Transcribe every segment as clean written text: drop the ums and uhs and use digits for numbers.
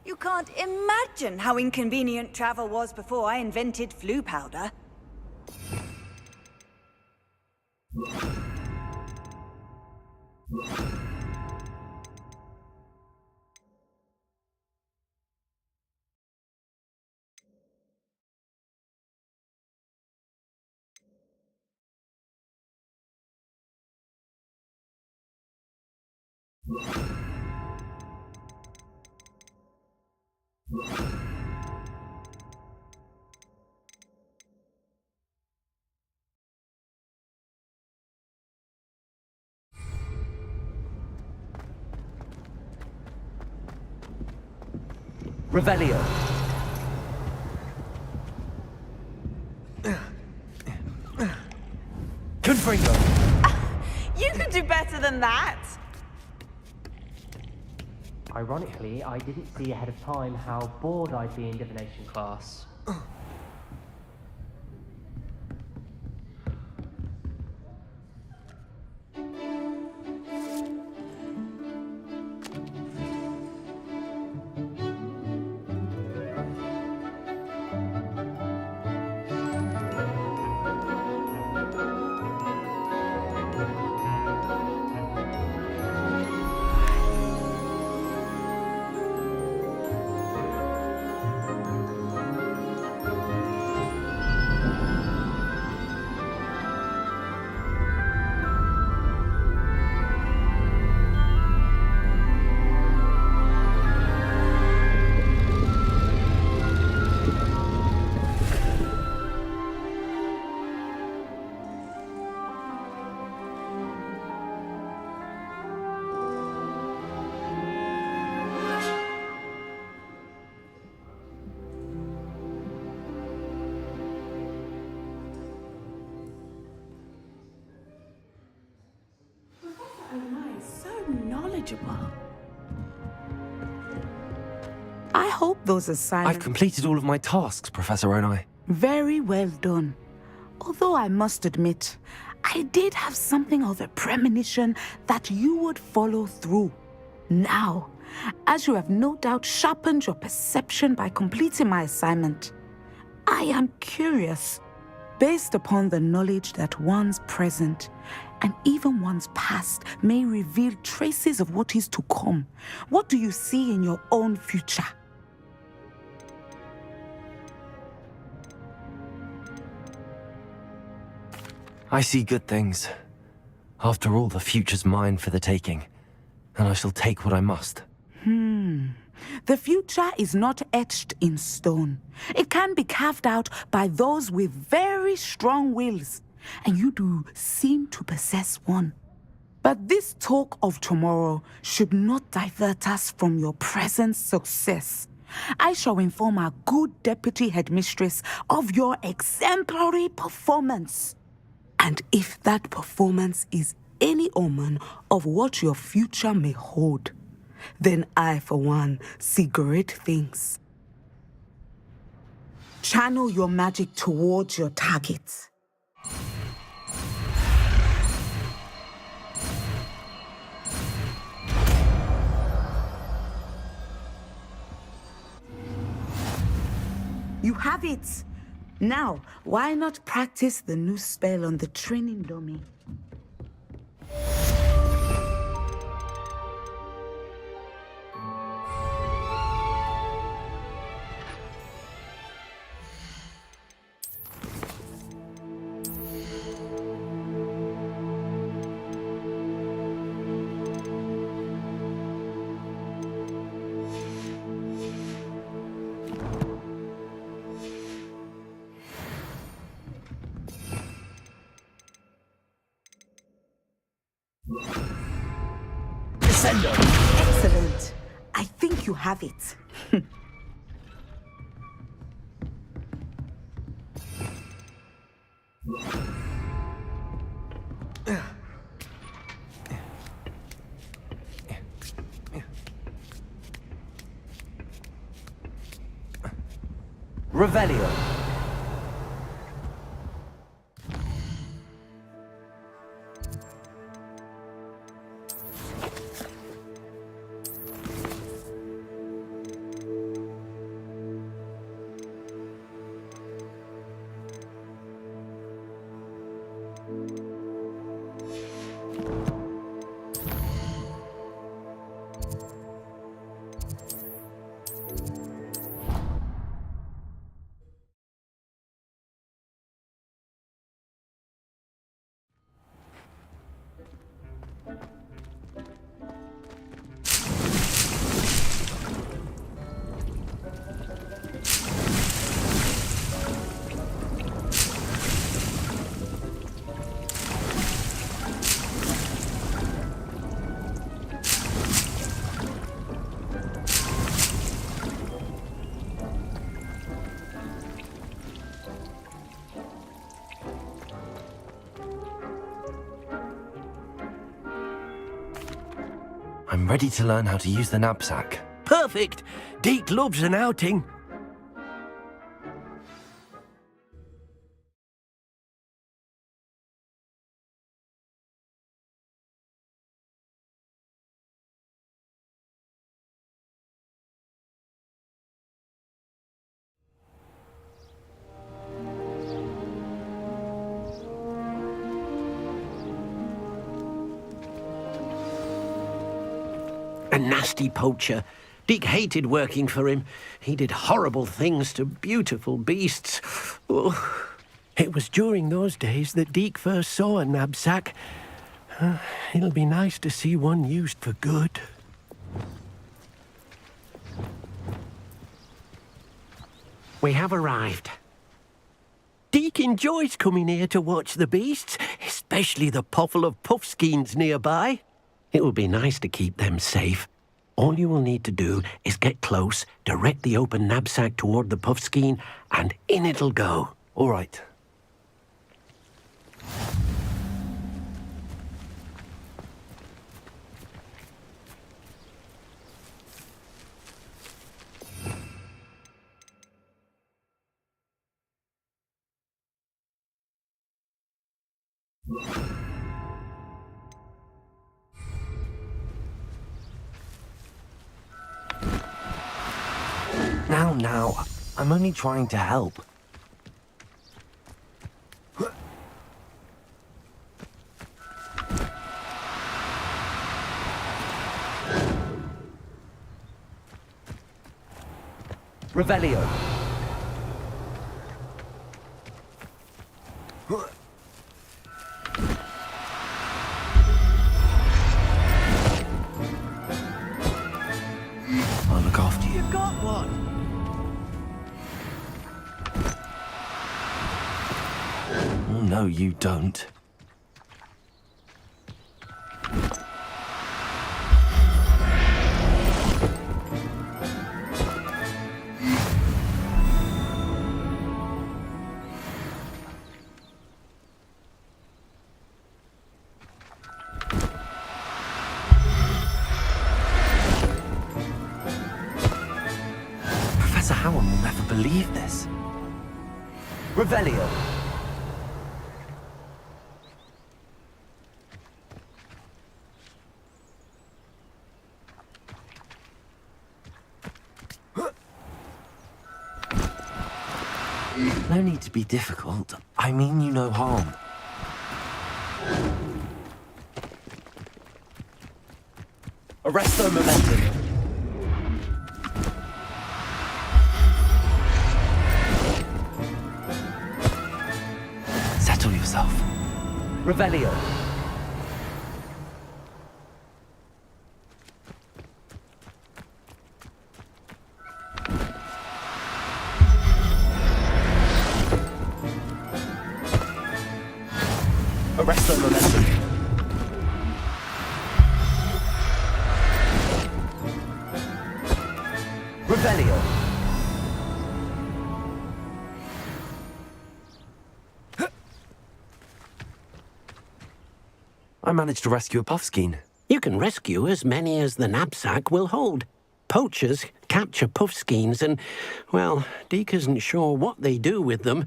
You can't imagine how inconvenient travel was before I invented flu powder. Revelio. Confringo. You could do better than that. Ironically, I didn't see ahead of time how bored I'd be in divination class. I hope those assignments... I've completed all of my tasks, Professor Onai. Very well done. Although I must admit, I did have something of a premonition that you would follow through. Now, as you have no doubt sharpened your perception by completing my assignment, I am curious, based upon the knowledge that one's present and even one's past may reveal traces of what is to come. What do you see in your own future? I see good things. After all, the future's mine for the taking, and I shall take what I must. The future is not etched in stone. It can be carved out by those with very strong wills, and you do seem to possess one. But this talk of tomorrow should not divert us from your present success. I shall inform our good deputy headmistress of your exemplary performance. And if that performance is any omen of what your future may hold, then I, for one, see great things. Channel your magic towards your target. You have it! Now, why not practice the new spell on the training dummy? Excellent. I think you have it. Revelio. I'm ready to learn how to use the knapsack. Perfect! Deke loves an outing. A nasty poacher. Deke hated working for him. He did horrible things to beautiful beasts. Oh. It was during those days that Deke first saw a knapsack. It'll be nice to see one used for good. We have arrived. Deke enjoys coming here to watch the beasts, especially the poffle of puffskeins nearby. It will be nice to keep them safe. All you will need to do is get close, direct the open knapsack toward the puffskein, and in it'll go. All right. Now, I'm only trying to help. Revelio. I'll look after you. You've got one! Oh, no, you don't. Professor Howard will never believe this. Revelio. No need to be difficult. I mean you no harm. Arrest their momentum. Settle yourself. Revelio. Arrest their momentum. Revelio. I managed to rescue a puffskein. You can rescue as many as the knapsack will hold. Poachers capture puffskeins and, well, Deke isn't sure what they do with them.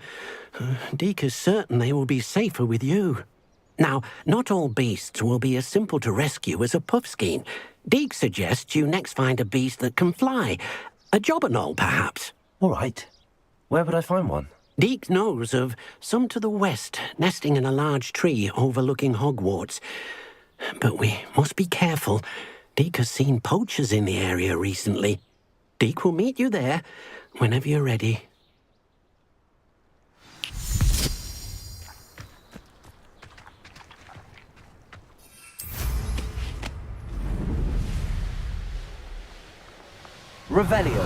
Deke is certain they will be safer with you. Now, not all beasts will be as simple to rescue as a puffskein. Deke suggests you next find a beast that can fly. A jobberknoll, perhaps. All right. Where would I find one? Deke knows of some to the west, nesting in a large tree overlooking Hogwarts. But we must be careful. Deke has seen poachers in the area recently. Deke will meet you there whenever you're ready. Revelio.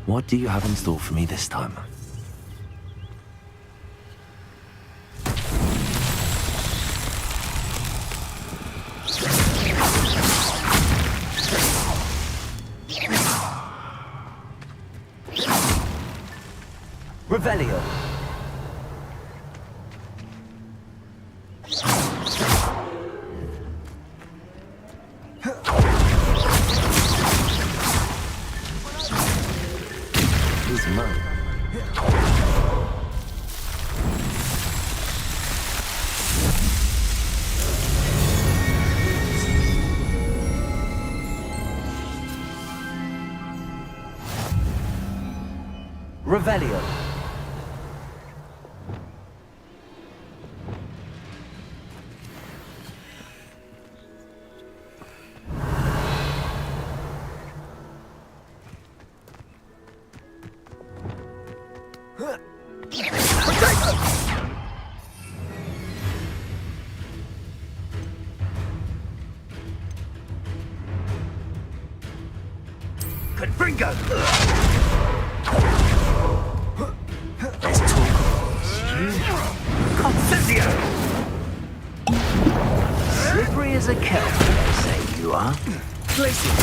What do you have in store for me this time? Revelio. He's mine. Revelio. Confringo! There's talk. Concesio! Slippery as a kelp, they say you are. Glacier.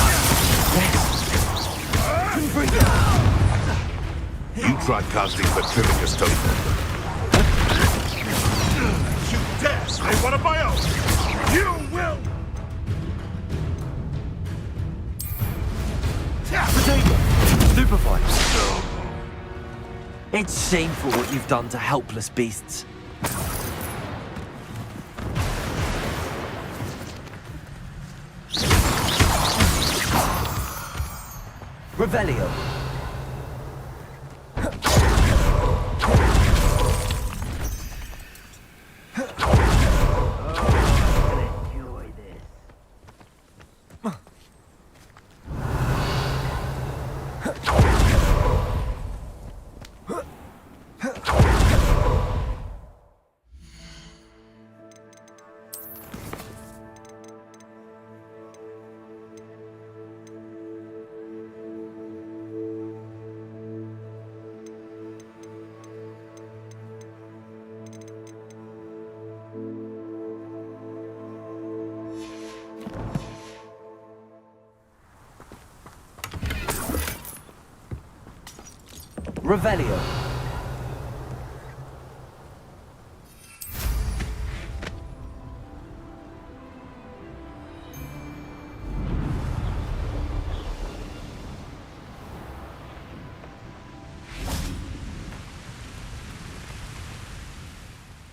You tried casting Petrimicus Totem. You dare slay one of my own! You will! Stupefy. It's shameful what you've done to helpless beasts. Revelio. Enjoy this. Revelio.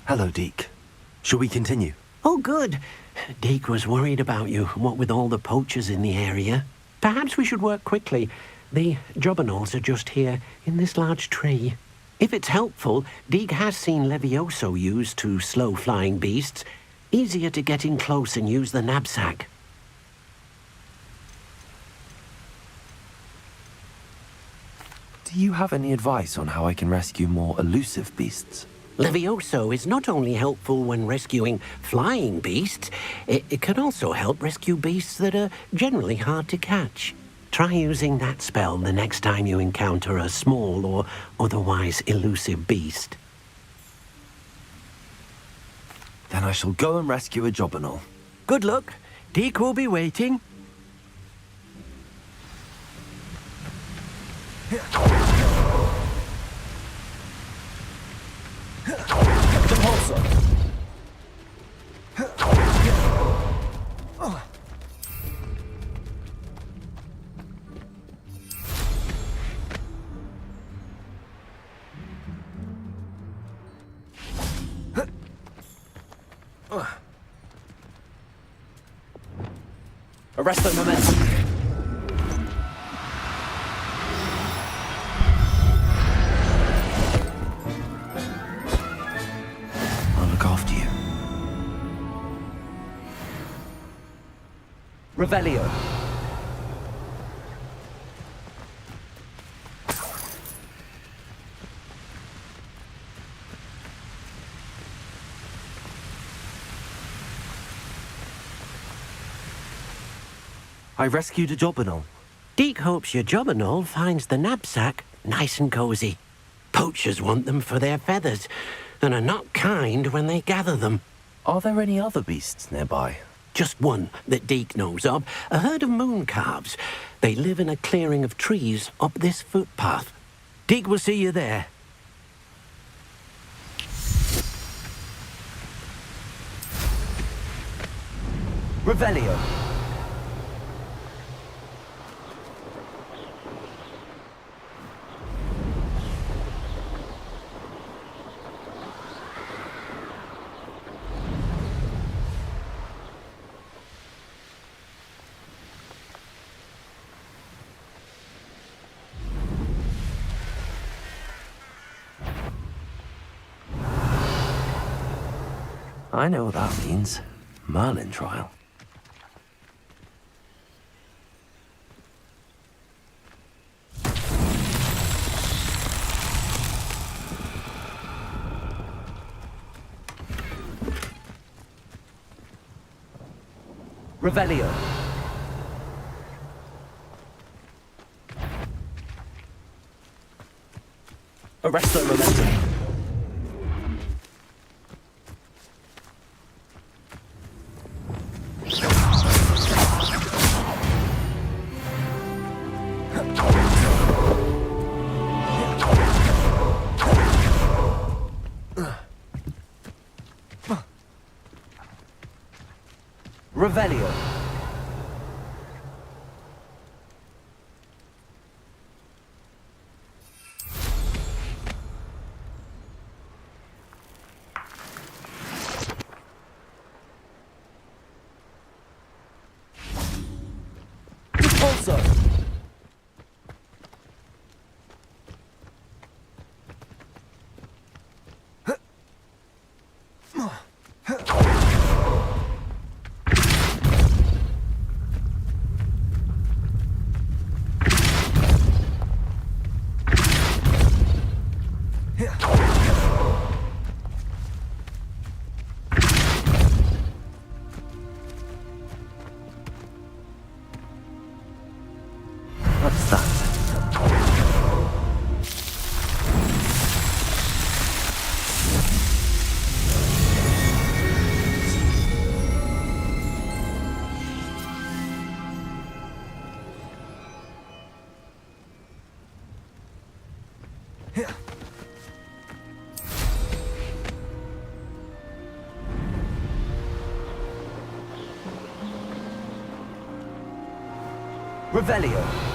Hello, Deke. Shall we continue? Oh, good. Deke was worried about you, what with all the poachers in the area. Perhaps we should work quickly. The jobberknolls are just here, in this large tree. If it's helpful, Deke has seen Levioso used to slow flying beasts. Easier to get in close and use the knapsack. Do you have any advice on how I can rescue more elusive beasts? Levioso is not only helpful when rescuing flying beasts, it can also help rescue beasts that are generally hard to catch. Try using that spell the next time you encounter a small or otherwise elusive beast. Then I shall go and rescue a jobberknoll. Good luck. Deke will be waiting. Arrest the momentum. I'll look after you. Revelio. I rescued a jobberknoll. Deke hopes your jobberknoll finds the knapsack nice and cozy. Poachers want them for their feathers, and are not kind when they gather them. Are there any other beasts nearby? Just one that Deke knows of, a herd of moon calves. They live in a clearing of trees up this footpath. Deke will see you there. Revelio. I know what that means. Merlin trial. Revelio. Arresto momentum. Revelio. Repulso. What's that? Revelio.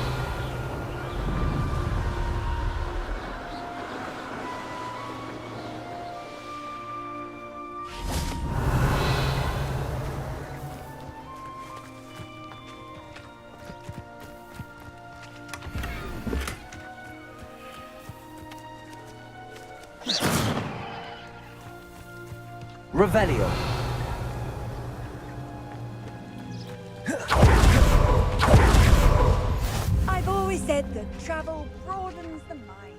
Revelio. I've always said that travel broadens the mind.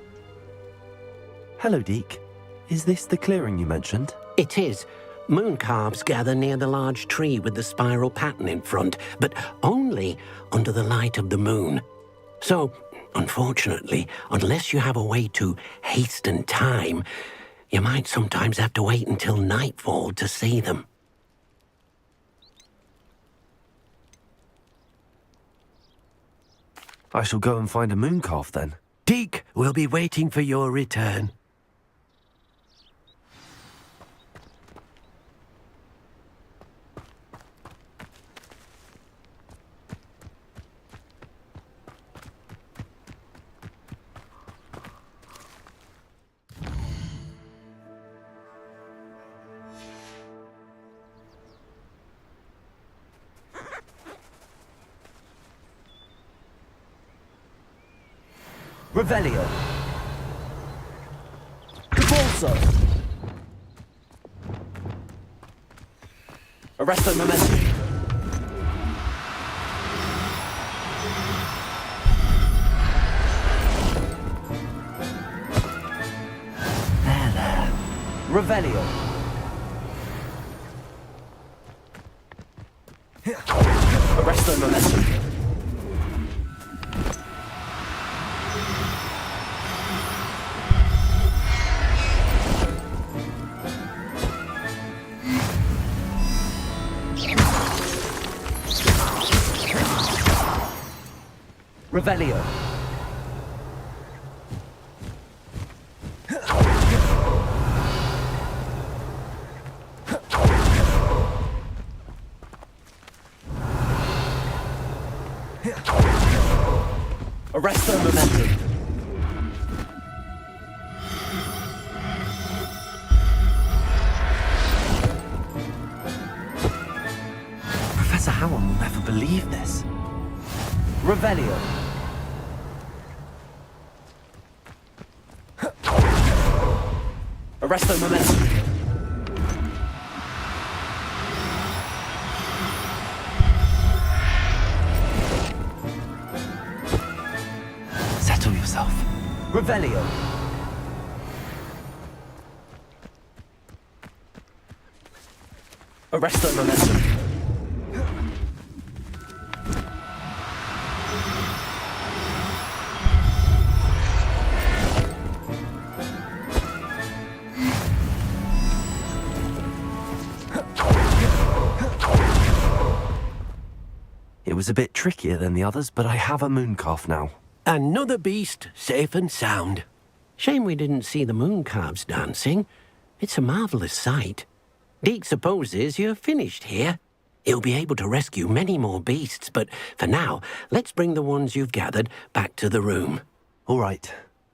Hello, Deke. Is this the clearing you mentioned? It is. Moon calves gather near the large tree with the spiral pattern in front, but only under the light of the moon. So, unfortunately, unless you have a way to hasten time, you might sometimes have to wait until nightfall to see them. I shall go and find a moon calf then. Deke will be waiting for your return. Revelio. Repulso. Arresto momentum. There. Revelio. Arresto momentum. Revelio. Arrest their momentum. Professor Howell will never believe this. Revelio. Arrest their momentum. Settle yourself. Revelio. Arrest their momentum. It was a bit trickier than the others, but I have a mooncalf now. Another beast, safe and sound. Shame we didn't see the mooncalves dancing. It's a marvellous sight. Deke supposes you're finished here. He'll be able to rescue many more beasts, but for now, let's bring the ones you've gathered back to the room. All right.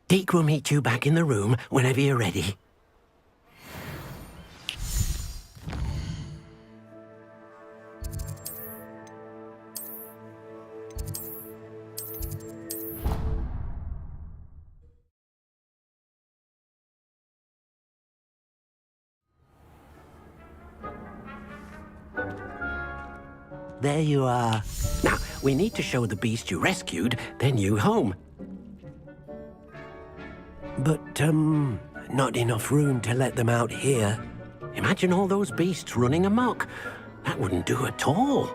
Deke will meet you back in the room whenever you're ready. There you are. Now, we need to show the beast you rescued their new home. But, not enough room to let them out here. Imagine all those beasts running amok. That wouldn't do at all.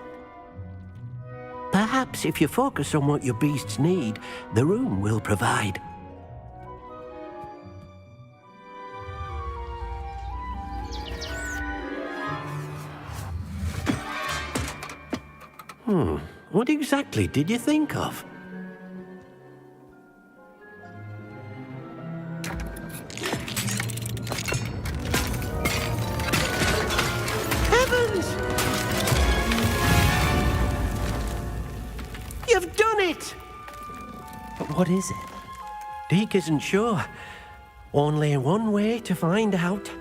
Perhaps if you focus on what your beasts need, the room will provide. What exactly did you think of? Heavens! You've done it! But what is it? Deke isn't sure. Only one way to find out.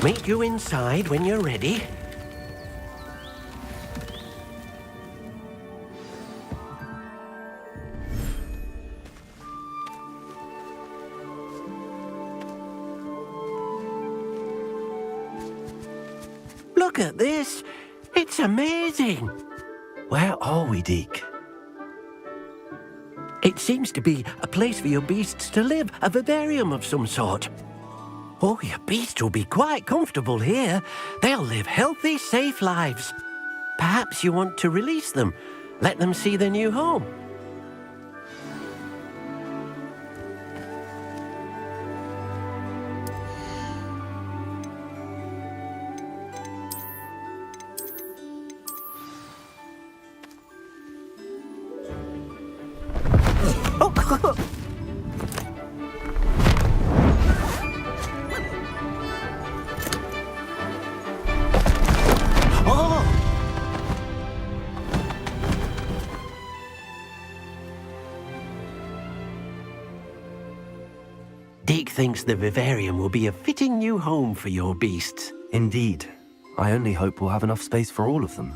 Meet you inside when you're ready. Look at this. It's amazing. Where are we, Deke? It seems to be a place for your beasts to live, a vivarium of some sort. Oh, your beasts will be quite comfortable here. They'll live healthy, safe lives. Perhaps you want to release them, let them see their new home. Deke thinks the vivarium will be a fitting new home for your beasts. Indeed. I only hope we'll have enough space for all of them.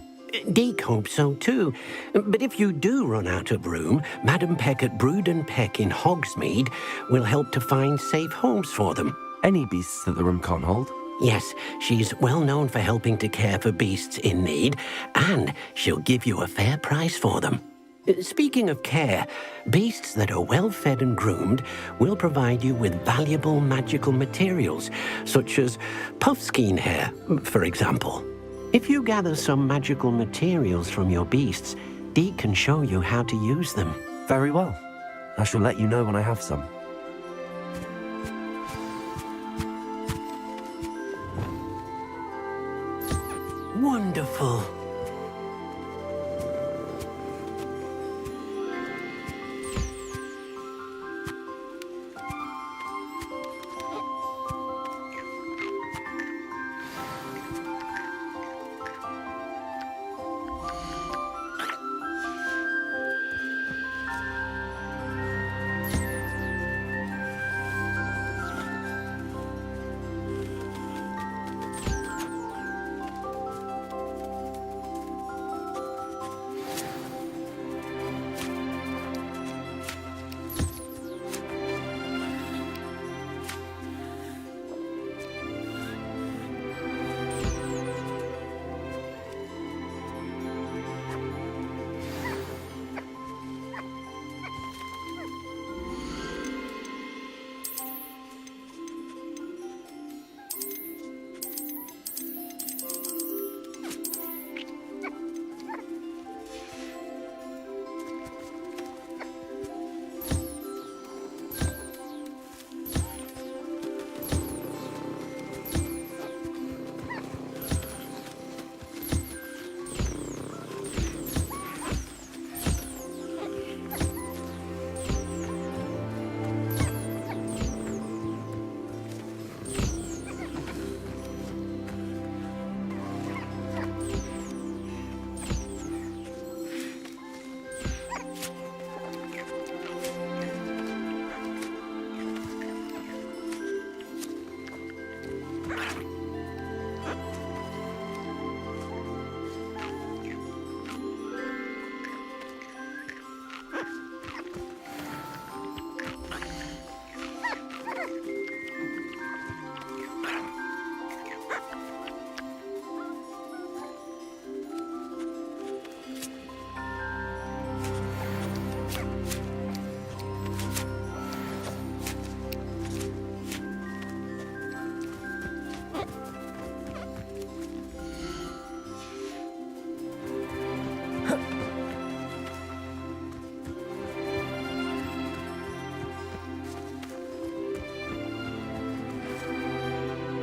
Deke hopes so too. But if you do run out of room, Madam Peck at Brood and Peck in Hogsmeade will help to find safe homes for them. Any beasts that the room can't hold? Yes, she's well known for helping to care for beasts in need, and she'll give you a fair price for them. Speaking of care, beasts that are well fed and groomed will provide you with valuable magical materials, such as puffskein hair, for example. If you gather some magical materials from your beasts, Deke can show you how to use them. Very well. I shall let you know when I have some. Wonderful.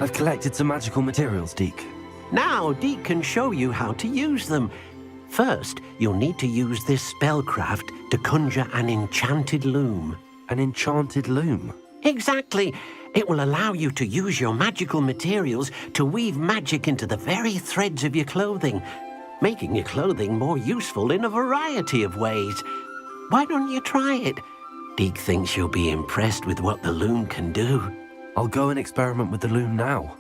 I've collected some magical materials, Deke. Now, Deke can show you how to use them. First, you'll need to use this spellcraft to conjure an enchanted loom. An enchanted loom? Exactly. It will allow you to use your magical materials to weave magic into the very threads of your clothing, making your clothing more useful in a variety of ways. Why don't you try it? Deke thinks you'll be impressed with what the loom can do. I'll go and experiment with the loom now.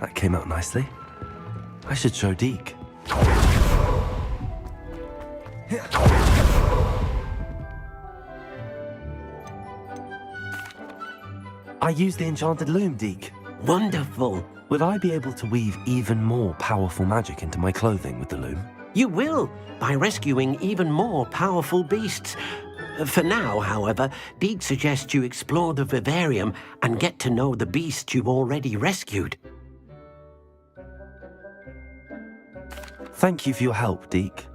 That came out nicely. I should show Deke. I used the enchanted loom, Deke. Wonderful. Would I be able to weave even more powerful magic into my clothing with the loom? You will, by rescuing even more powerful beasts. For now, however, Deke suggests you explore the vivarium and get to know the beasts you've already rescued. Thank you for your help, Deke.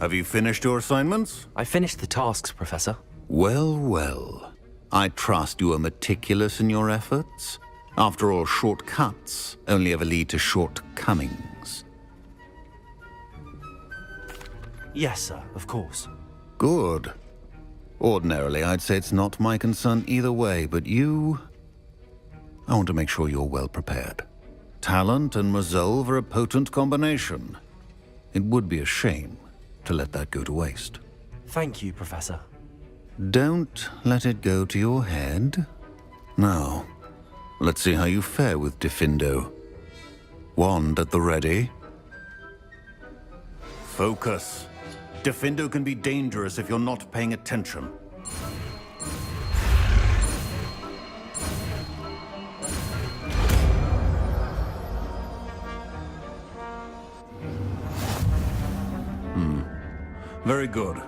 Have you finished your assignments? I finished the tasks, Professor. Well, well. I trust you are meticulous in your efforts. After all, shortcuts only ever lead to shortcomings. Yes, sir, of course. Good. Ordinarily, I'd say it's not my concern either way, but you... I want to make sure you're well prepared. Talent and resolve are a potent combination. It would be a shame to let that go to waste. Thank you, Professor. Don't let it go to your head. Now, let's see how you fare with Diffindo. Wand at the ready. Focus. Diffindo can be dangerous if you're not paying attention. Very good.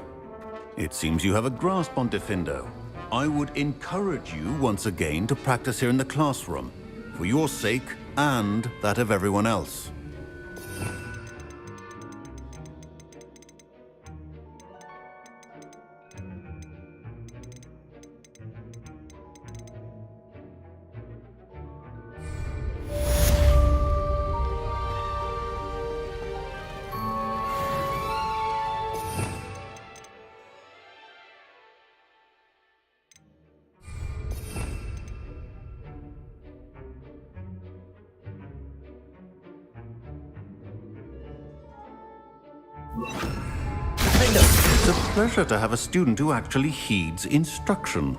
It seems you have a grasp on Diffindo. I would encourage you once again to practice here in the classroom, for your sake and that of everyone else. It's a pleasure to have a student who actually heeds instruction.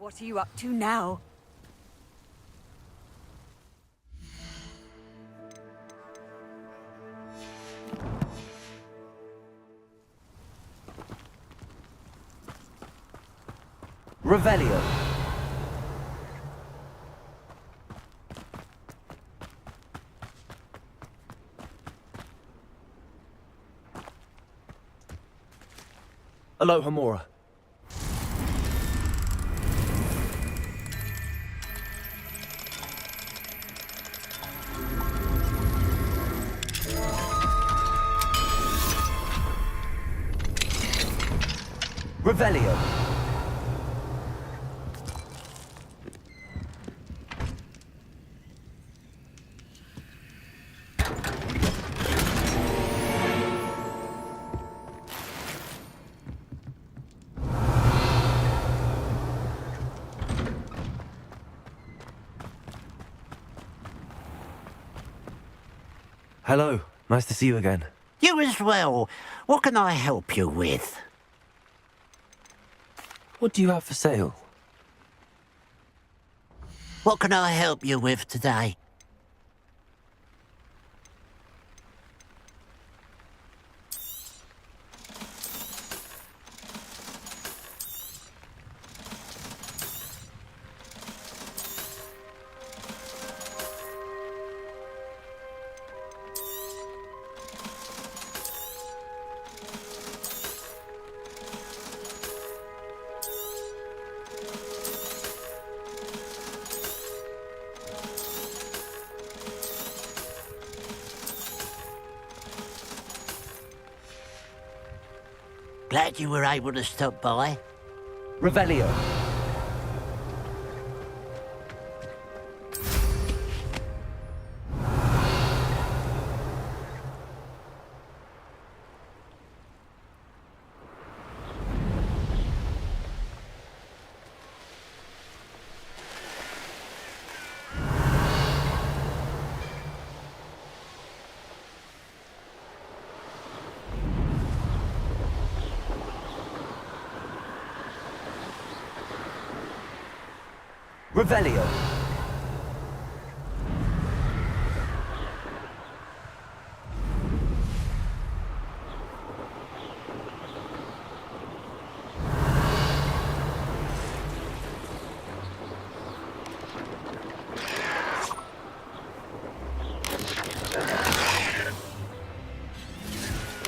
What are you up to now? Revelio. Aloha Mora. Revelio. Hello. Nice to see you again. You as well. What can I help you with? What do you have for sale? What can I help you with today? Glad you were able to stop by. Revelio. Revelio.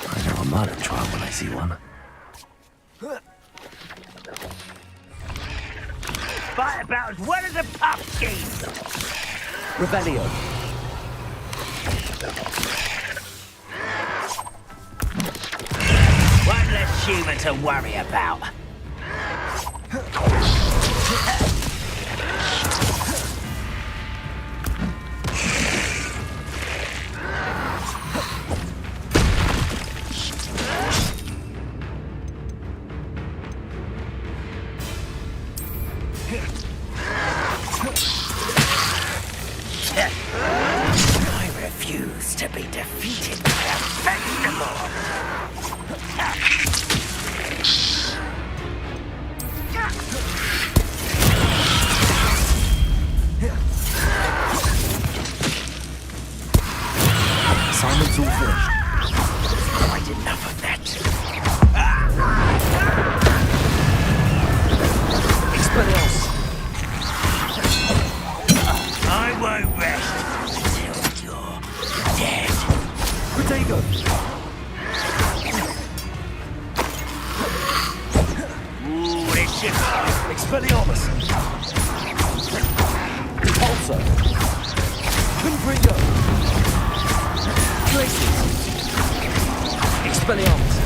I know a murder trial when I see one. Fight about as well as a pumpkin! Revelio. One less human to worry about. I refuse to be defeated by a vegetable. Simon's all finished. Quite enough of that. Expelliarmus. I won't rest until you're dead. Protego. Ooh, this should Expelliarmus. Repulsor. Confringo. Tracy. Expelliarmus.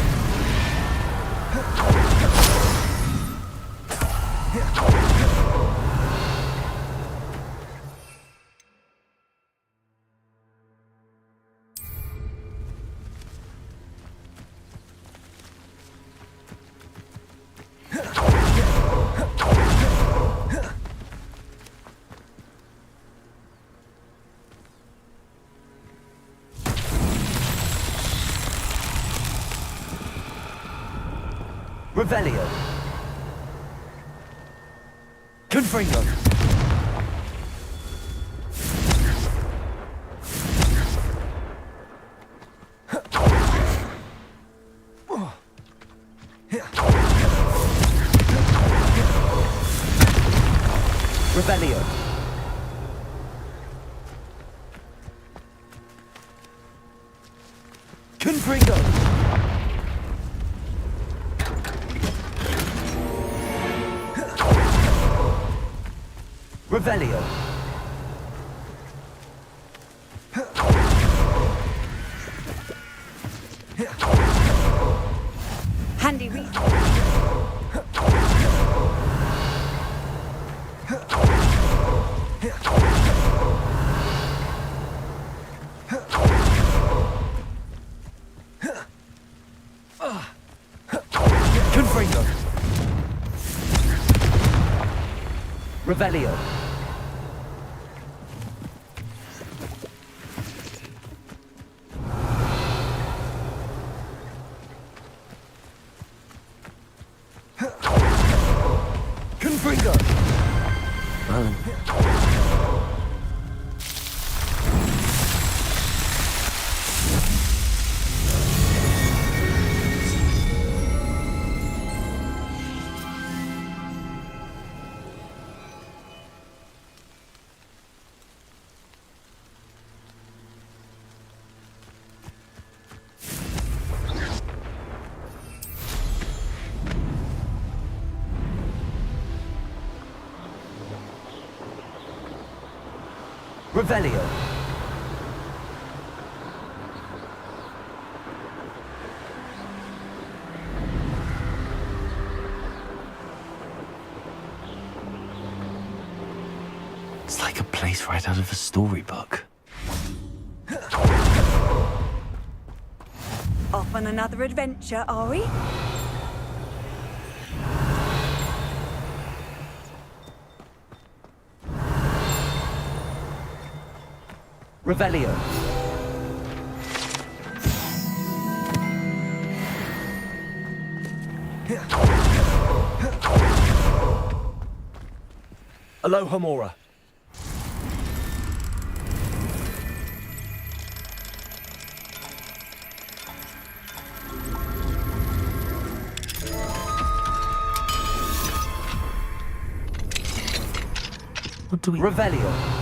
Revelio. Confringo. Revelio. Confringo. Revelio. Handy read. Confringo. Revelio. Confringo. Alan. Revelio. It's like a place right out of a storybook. Off on another adventure, are we? Revelio. Aloha Mora. What do we... Revelio.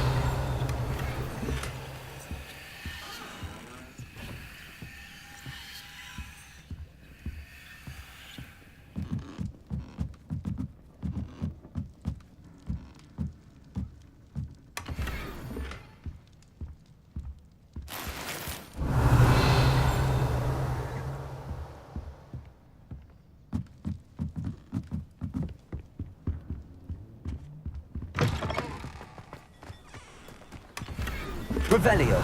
Revelio.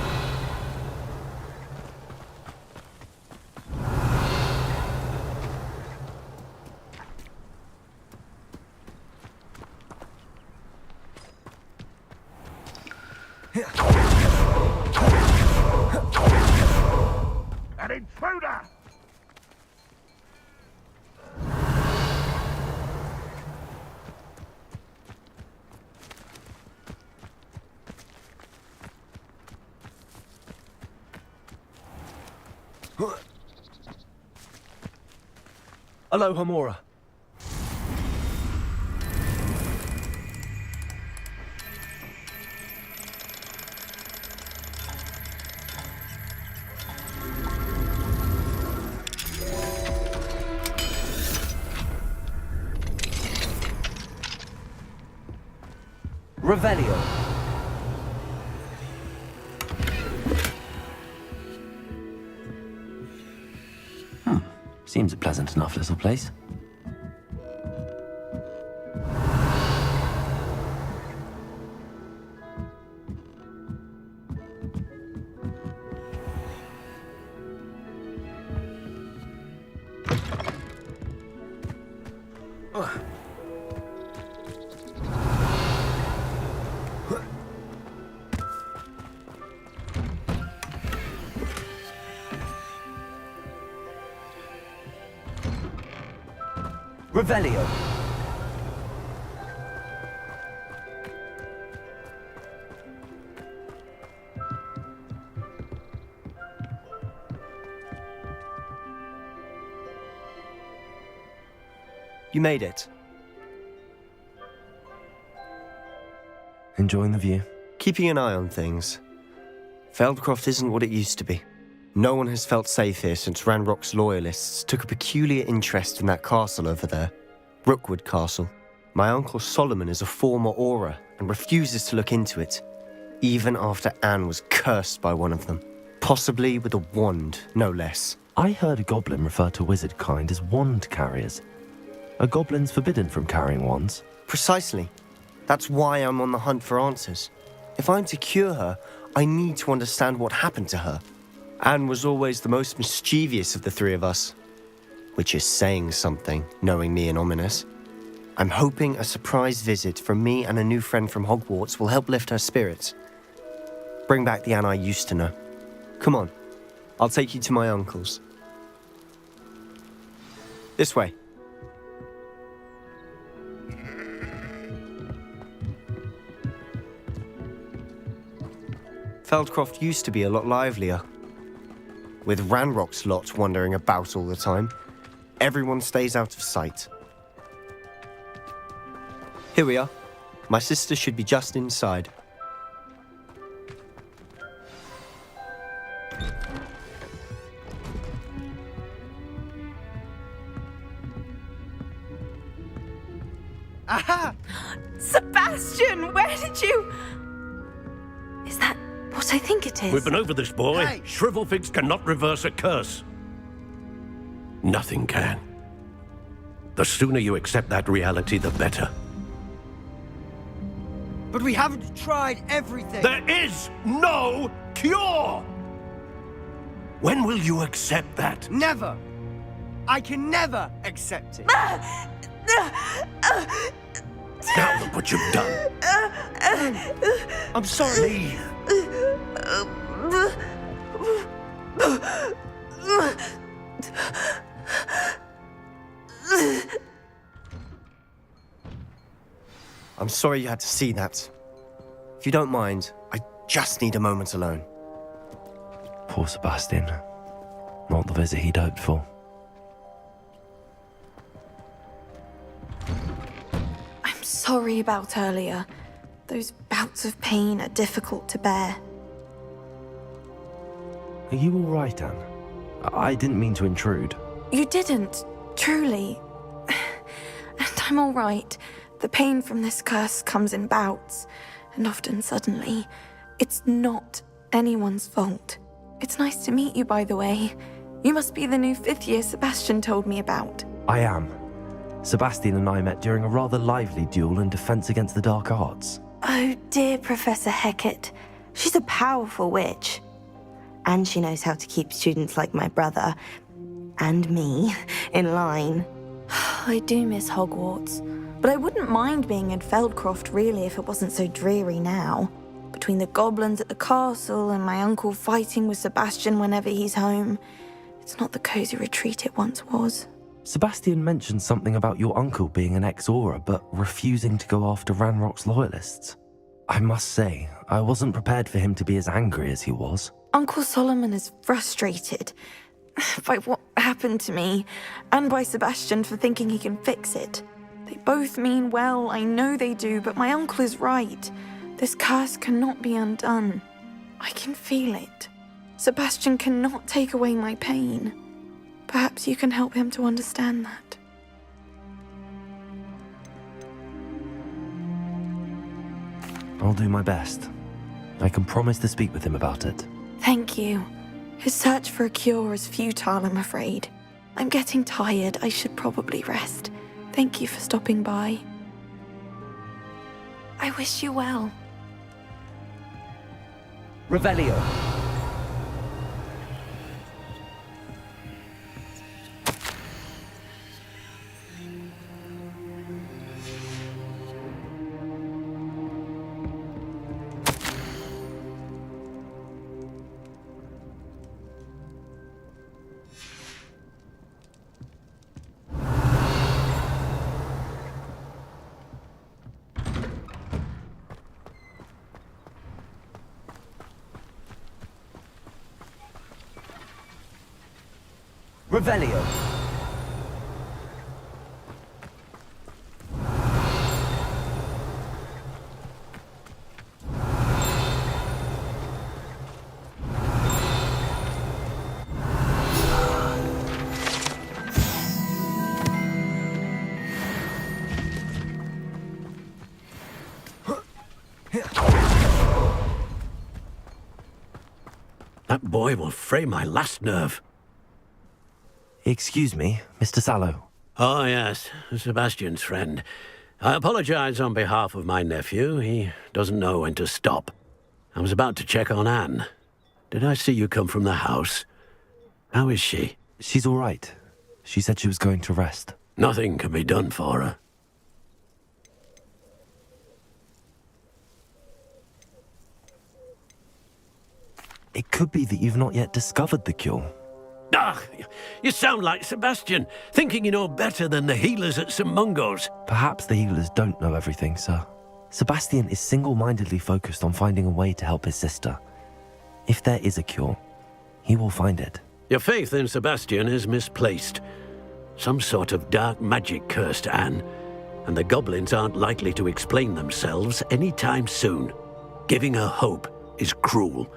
An intruder! Aloha Mora. Revelio. Seems a pleasant enough little place. Revelio. You made it. Enjoying the view? Keeping an eye on things. Feldcroft isn't what it used to be. No one has felt safe here since Ranrock's loyalists took a peculiar interest in that castle over there. Rookwood Castle. My uncle Solomon is a former Auror and refuses to look into it, even after Anne was cursed by one of them. Possibly with a wand, no less. I heard a goblin refer to wizard kind as wand carriers. Are goblins forbidden from carrying wands? Precisely. That's why I'm on the hunt for answers. If I'm to cure her, I need to understand what happened to her. Anne was always the most mischievous of the three of us. Which is saying something, knowing me and Ominous. I'm hoping a surprise visit from me and a new friend from Hogwarts will help lift her spirits. Bring back the Anne I used to know. Come on, I'll take you to my uncle's. This way. Feldcroft used to be a lot livelier. With Ranrock's lot wandering about all the time, everyone stays out of sight. Here we are. My sister should be just inside. Aha! Sebastian, where did you... Is that what I think it is? We've been over this, boy. Hey. Shrivelfigs cannot reverse a curse. Nothing can. The sooner you accept that reality, the better. But we haven't tried everything. There is no cure! When will you accept that? Never. I can never accept it. Now look what you've done. I'm sorry. Leave. I'm sorry you had to see that. If you don't mind, I just need a moment alone. Poor Sebastian. Not the visit he'd hoped for. I'm sorry about earlier. Those bouts of pain are difficult to bear. Are you all right, Anne? I didn't mean to intrude. You didn't, truly. And I'm all right. The pain from this curse comes in bouts, and often suddenly. It's not anyone's fault. It's nice to meet you, by the way. You must be the new 5th year Sebastian told me about. I am. Sebastian and I met during a rather lively duel in Defense Against the Dark Arts. Oh, dear Professor Hecat. She's a powerful witch. And she knows how to keep students like my brother, and me, in line. I do miss Hogwarts, but I wouldn't mind being in Feldcroft, really, if it wasn't so dreary now. Between the goblins at the castle and my uncle fighting with Sebastian whenever he's home, it's not the cozy retreat it once was. Sebastian mentioned something about your uncle being an ex-Auror, but refusing to go after Ranrock's loyalists. I must say, I wasn't prepared for him to be as angry as he was. Uncle Solomon is frustrated by what happened to me, and by Sebastian for thinking he can fix it. They both mean well, I know they do, but my uncle is right. This curse cannot be undone. I can feel it. Sebastian cannot take away my pain. Perhaps you can help him to understand that. I'll do my best. I can promise to speak with him about it. Thank you. His search for a cure is futile, I'm afraid. I'm getting tired. I should probably rest. Thank you for stopping by. I wish you well. Revelio. Revelio. boy will fray my last nerve. Excuse me, Mr. Sallow. Oh, yes, Sebastian's friend. I apologize on behalf of my nephew. He doesn't know when to stop. I was about to check on Anne. Did I see you come from the house? How is she? She's all right. She said she was going to rest. Nothing can be done for her. It could be that you've not yet discovered the cure. Ah, you sound like Sebastian, thinking you know better than the healers at St. Mungo's. Perhaps the healers don't know everything, sir. Sebastian is single-mindedly focused on finding a way to help his sister. If there is a cure, he will find it. Your faith in Sebastian is misplaced. Some sort of dark magic cursed Anne, and the goblins aren't likely to explain themselves anytime soon. Giving her hope is cruel.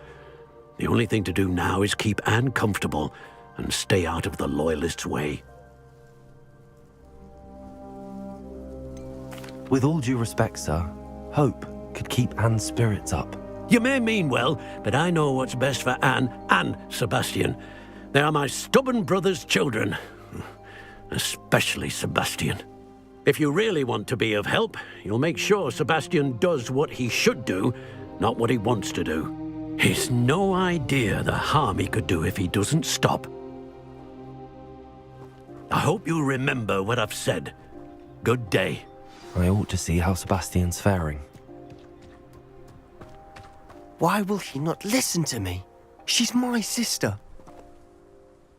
The only thing to do now is keep Anne comfortable and stay out of the Loyalists' way. With all due respect, sir, hope could keep Anne's spirits up. You may mean well, but I know what's best for Anne and Sebastian. They are my stubborn brother's children. Especially Sebastian. If you really want to be of help, you'll make sure Sebastian does what he should do, not what he wants to do. He's no idea the harm he could do if he doesn't stop. I hope you'll remember what I've said. Good day. I ought to see how Sebastian's faring. Why will he not listen to me? She's my sister.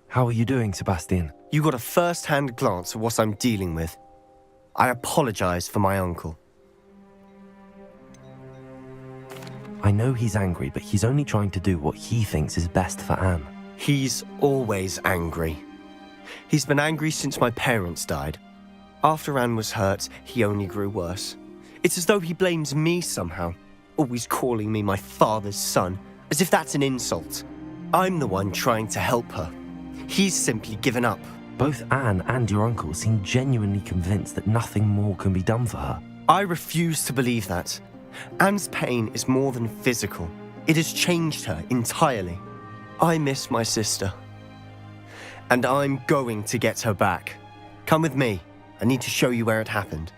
How are you doing, Sebastian? You got a first-hand glance at what I'm dealing with. I apologize for my uncle. I know he's angry, but he's only trying to do what he thinks is best for Anne. He's always angry. He's been angry since my parents died. After Anne was hurt, he only grew worse. It's as though he blames me somehow, always calling me my father's son, as if that's an insult. I'm the one trying to help her. He's simply given up. Both Anne and your uncle seem genuinely convinced that nothing more can be done for her. I refuse to believe that. Anne's pain is more than physical. It has changed her entirely. I miss my sister. And I'm going to get her back. Come with me. I need to show you where it happened.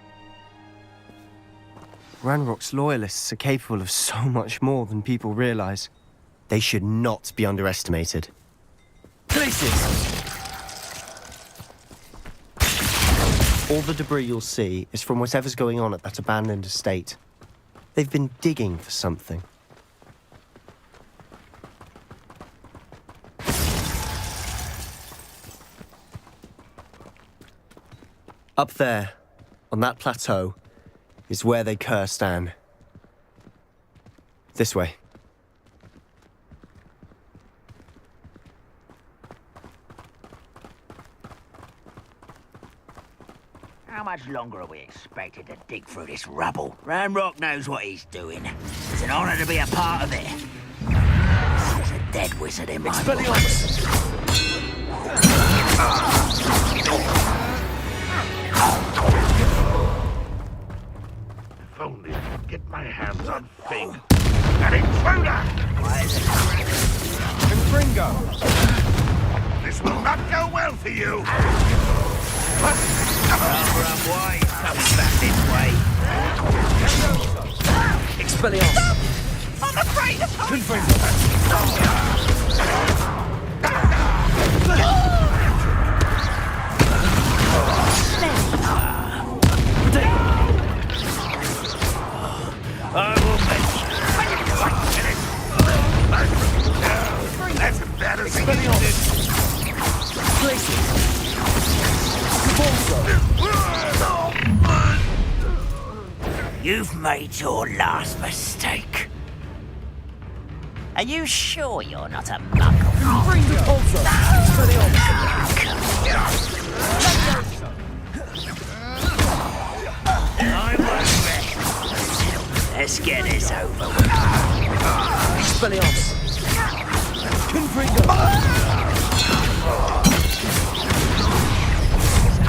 Ranrock's Loyalists are capable of so much more than people realize. They should not be underestimated. Places! All the debris you'll see is from whatever's going on at that abandoned estate. They've been digging for something. Up there, on that plateau, is where they cursed Anne. This way. How much longer are we expected to dig through this rubble? Ranrock knows what he's doing. It's an honor to be a part of it. There's a dead wizard in my Expelliarmus! If only I could get my hands on Fig. An intruder! Confringo! This will not go well for you! Run wide, coming back this way. Expelliarmus! I'm afraid of Confringo! I will make you. That's embarrassing. You've made your last mistake. Are you sure you're not a muggle? Bring the pulsar! I won't rest. Let's get this over with. Expelliarmus! Confringo!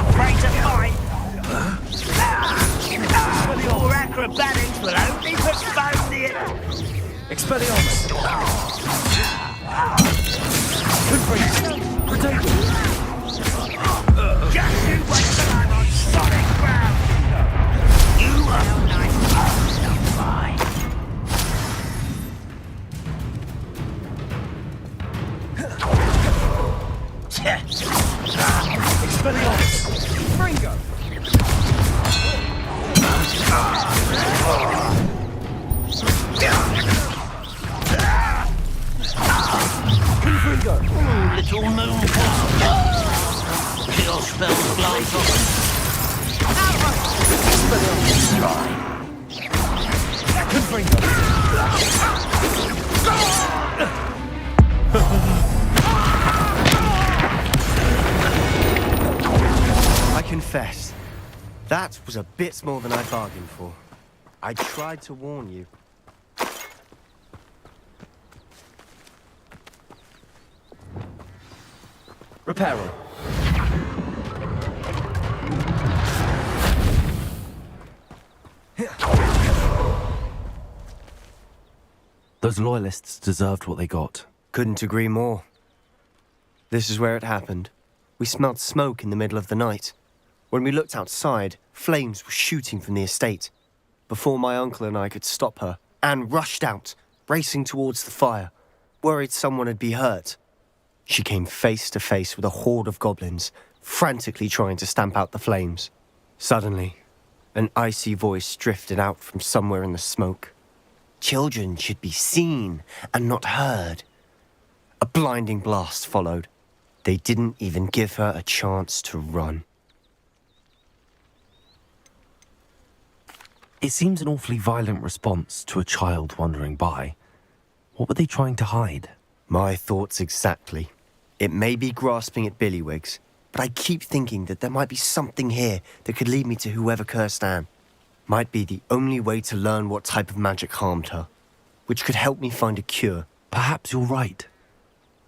Afraid to fight? Your acrobatics will only postpone the... Expelliarmus! Confringo! Confringo! Little moon your spells glance off. Confringo! I confess, that was a bit more than I bargained for. I tried to warn you. Reparo. Those loyalists deserved what they got. Couldn't agree more. This is where it happened. We smelled smoke in the middle of the night. When we looked outside, flames were shooting from the estate. Before my uncle and I could stop her, Anne rushed out, racing towards the fire, worried someone had been hurt. She came face to face with a horde of goblins, frantically trying to stamp out the flames. Suddenly, an icy voice drifted out from somewhere in the smoke. Children should be seen and not heard. A blinding blast followed. They didn't even give her a chance to run. It seems an awfully violent response to a child wandering by. What were they trying to hide? My thoughts exactly. It may be grasping at Billywigs, but I keep thinking that there might be something here that could lead me to whoever cursed Anne. Might be the only way to learn what type of magic harmed her, which could help me find a cure. Perhaps you're right.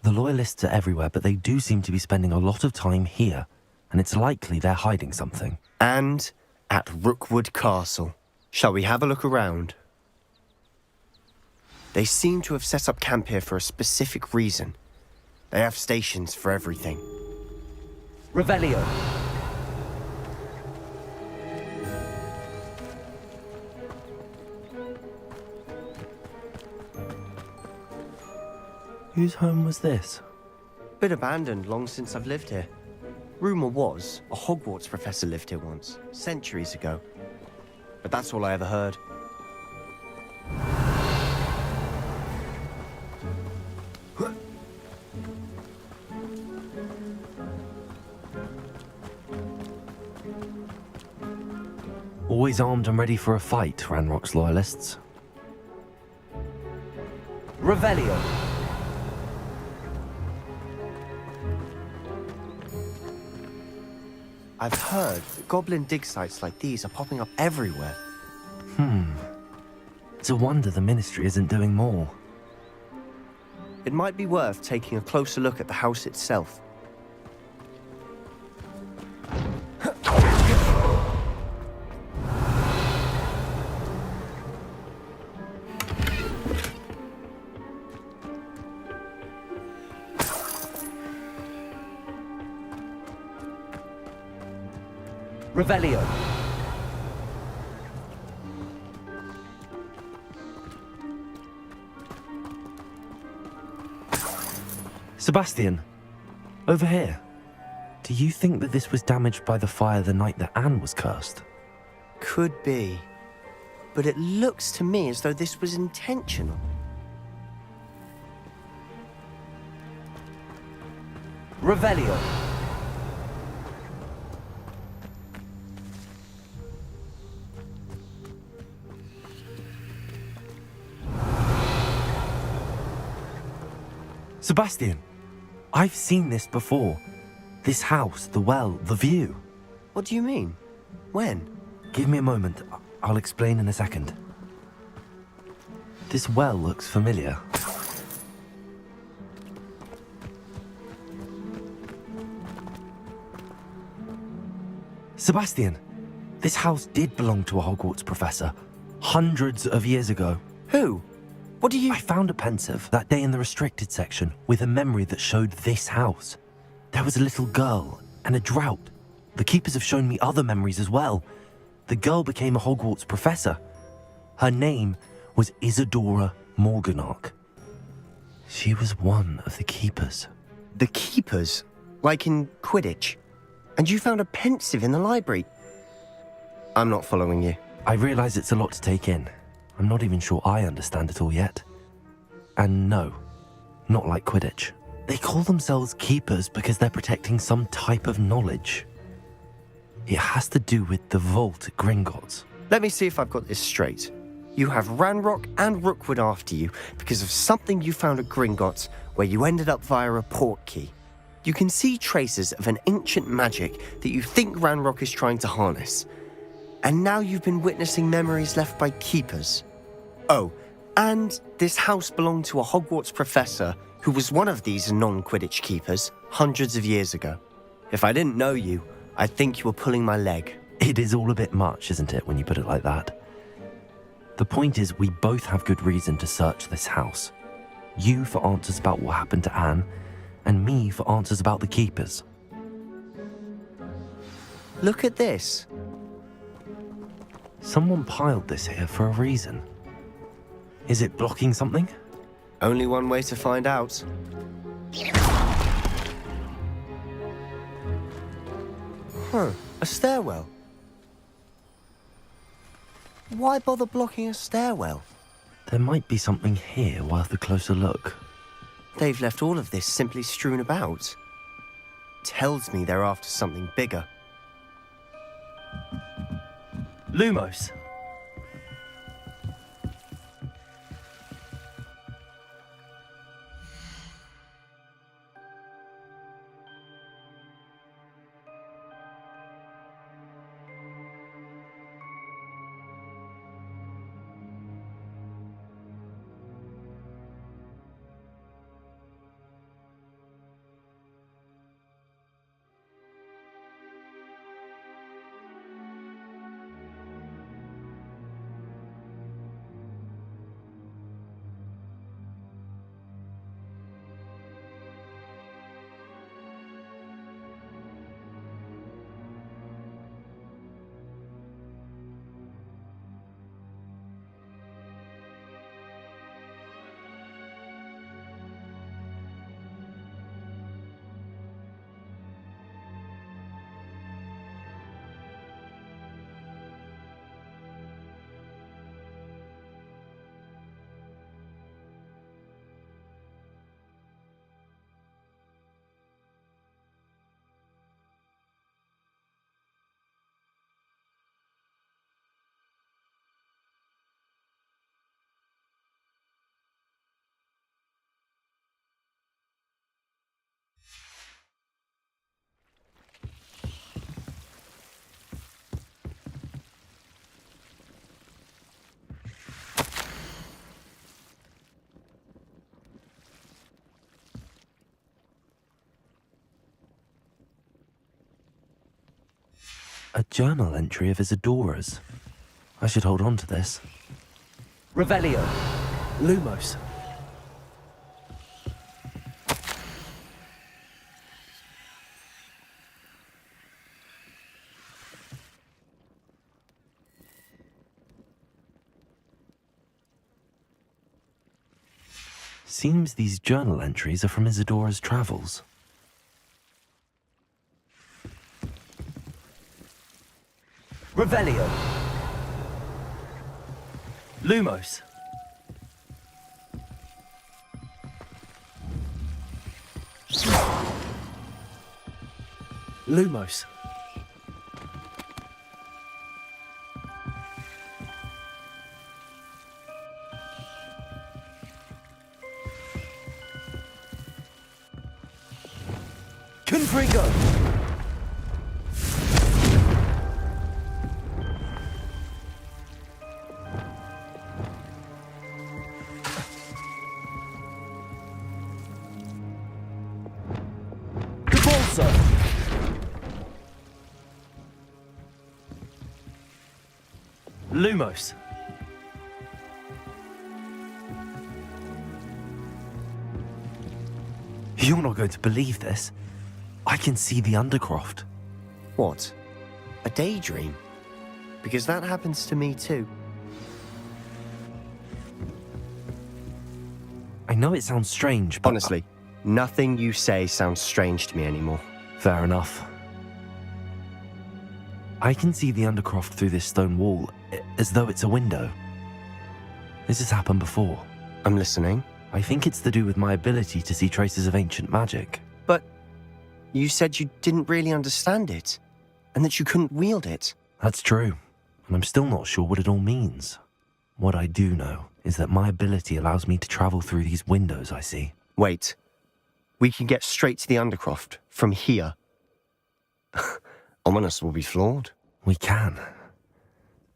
The Loyalists are everywhere, but they do seem to be spending a lot of time here, and it's likely they're hiding something. And at Rookwood Castle. Shall we have a look around? They seem to have set up camp here for a specific reason. They have stations for everything. Revelio. Whose home was this? Been abandoned long since I've lived here. Rumour was a Hogwarts professor lived here once, centuries ago. But that's all I ever heard. Always armed and ready for a fight, Ranrock's Loyalists. Revelio. I've heard that goblin dig sites like these are popping up everywhere. It's a wonder the Ministry isn't doing more. It might be worth taking a closer look at the house itself. Revelio. Sebastian, over here. Do you think that this was damaged by the fire the night that Anne was cursed? Could be. But it looks to me as though this was intentional. Revelio. Sebastian, I've seen this before. This house, the well, the view. What do you mean? When? Give me a moment. I'll explain in a second. This well looks familiar. Sebastian, this house did belong to a Hogwarts professor. Hundreds of years ago. Who? What do you... I found a pensive that day in the restricted section with a memory that showed this house. There was a little girl and a drought. The keepers have shown me other memories as well. The girl became a Hogwarts professor. Her name was Isadora Morganach. She was one of the keepers. The keepers? Like in Quidditch? And you found a pensive in the library. I'm not following you. I realize it's a lot to take in. I'm not even sure I understand it all yet. And no, not like Quidditch. They call themselves keepers because they're protecting some type of knowledge. It has to do with the vault at Gringotts. Let me see if I've got this straight. You have Ranrock and Rookwood after you because of something you found at Gringotts where you ended up via a port key. You can see traces of an ancient magic that you think Ranrock is trying to harness. And now you've been witnessing memories left by keepers. Oh, and this house belonged to a Hogwarts professor who was one of these non-Quidditch keepers hundreds of years ago. If I didn't know you, I'd think you were pulling my leg. It is all a bit much, isn't it, when you put it like that? The point is, we both have good reason to search this house. You for answers about what happened to Anne, and me for answers about the keepers. Look at this. Someone piled this here for a reason. Is it blocking something? Only one way to find out. A stairwell. Why bother blocking a stairwell? There might be something here worth a closer look. They've left all of this simply strewn about. Tells me they're after something bigger. Lumos! A journal entry of Isadora's. I should hold on to this. Revelio. Lumos. Seems these journal entries are from Isadora's travels. Revelio. Lumos. Lumos. Confringo. Lumos. You're not going to believe this. I can see the Undercroft. What? A daydream? Because that happens to me too. I know it sounds strange, but... Honestly, nothing you say sounds strange to me anymore. Fair enough. I can see the Undercroft through this stone wall, as though it's a window. This has happened before. I'm listening. I think it's to do with my ability to see traces of ancient magic. But you said you didn't really understand it, and that you couldn't wield it. That's true, and I'm still not sure what it all means. What I do know is that my ability allows me to travel through these windows I see. Wait. We can get straight to the Undercroft from here. Ominous will be flawed. We can.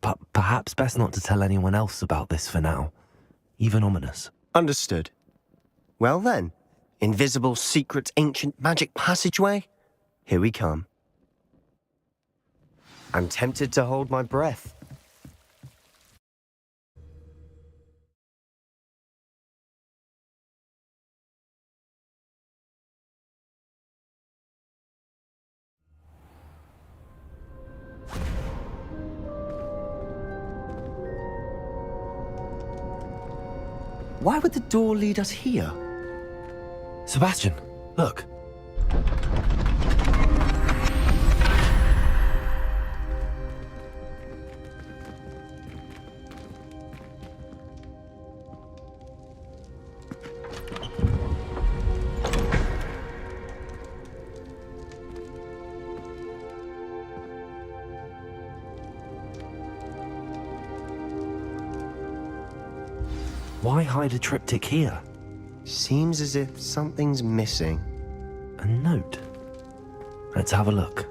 But perhaps best not to tell anyone else about this for now. Even Ominous. Understood. Well then, invisible, secret, ancient magic passageway? Here we come. I'm tempted to hold my breath. Why would the door lead us here? Sebastian, look. Why hide a triptych here? Seems as if something's missing. A note. Let's have a look.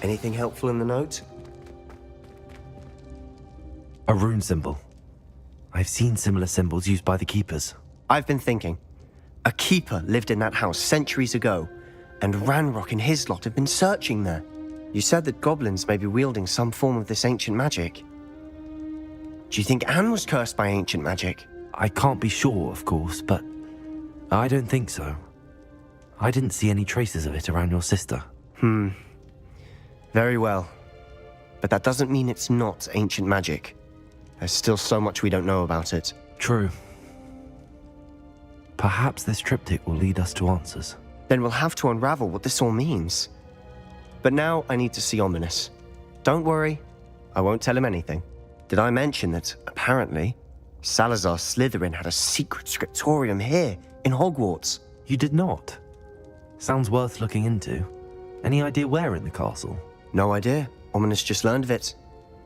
Anything helpful in the note? A rune symbol. I've seen similar symbols used by the keepers. I've been thinking. A keeper lived in that house centuries ago, and Ranrock and his lot have been searching there. You said that goblins may be wielding some form of this ancient magic. Do you think Anne was cursed by ancient magic? I can't be sure, of course, but I don't think so. I didn't see any traces of it around your sister. Very well. But that doesn't mean it's not ancient magic. There's still so much we don't know about it. True. Perhaps this triptych will lead us to answers. Then we'll have to unravel what this all means. But now I need to see Ominous. Don't worry, I won't tell him anything. Did I mention that, apparently, Salazar Slytherin had a secret scriptorium here, in Hogwarts? You did not? Sounds worth looking into. Any idea where in the castle? No idea. Ominous just learned of it.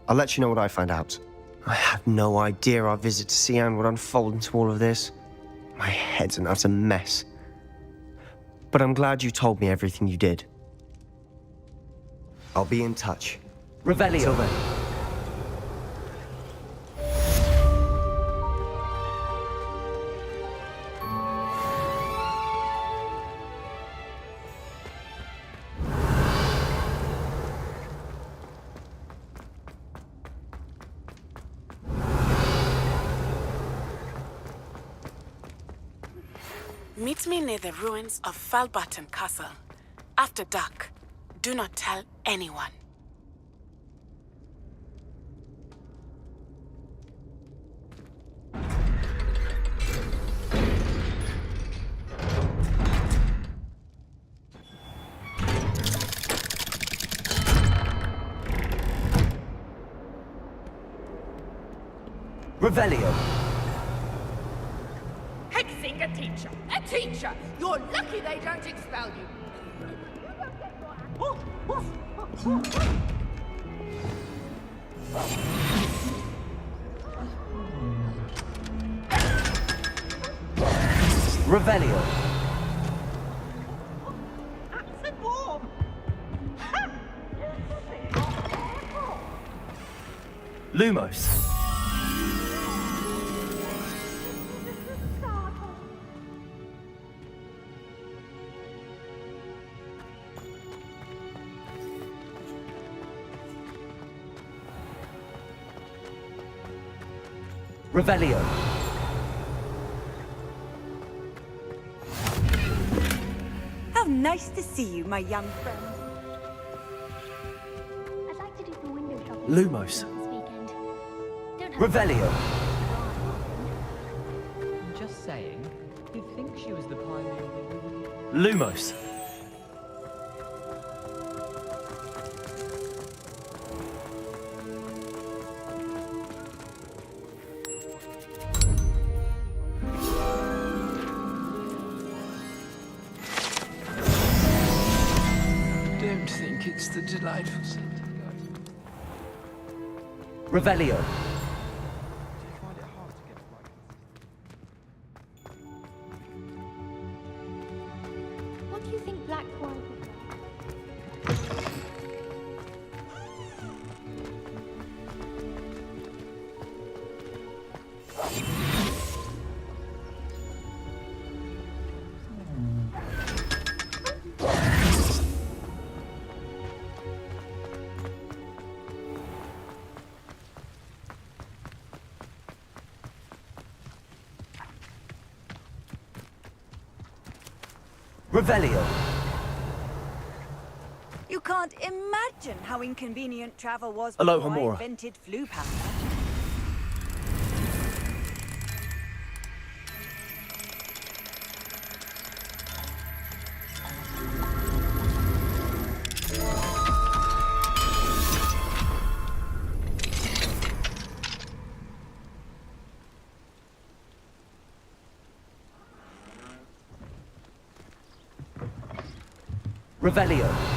I'll let you know what I find out. I had no idea our visit to Cian would unfold into all of this. My head's an utter mess. But I'm glad you told me everything you did. I'll be in touch. Revelio. Till then. Meet me near the ruins of Falbarton Castle. After dark. Do not tell anyone. Revelio. Hexing a teacher! A teacher! You're lucky they don't expel you! Revelio. Lumos. Revelio. How nice to see you, my young friend. I'd like to do the window shopping Lumos. this weekend. Don't have Revelio. Just saying, you'd think she was the pioneer. Lumos. don't think it's the delightful scent of garden. Revelio. What do you think black wine would like? Revelio. You can't imagine how inconvenient travel was Aloha, before I Mora. invented flu powder. Revelio.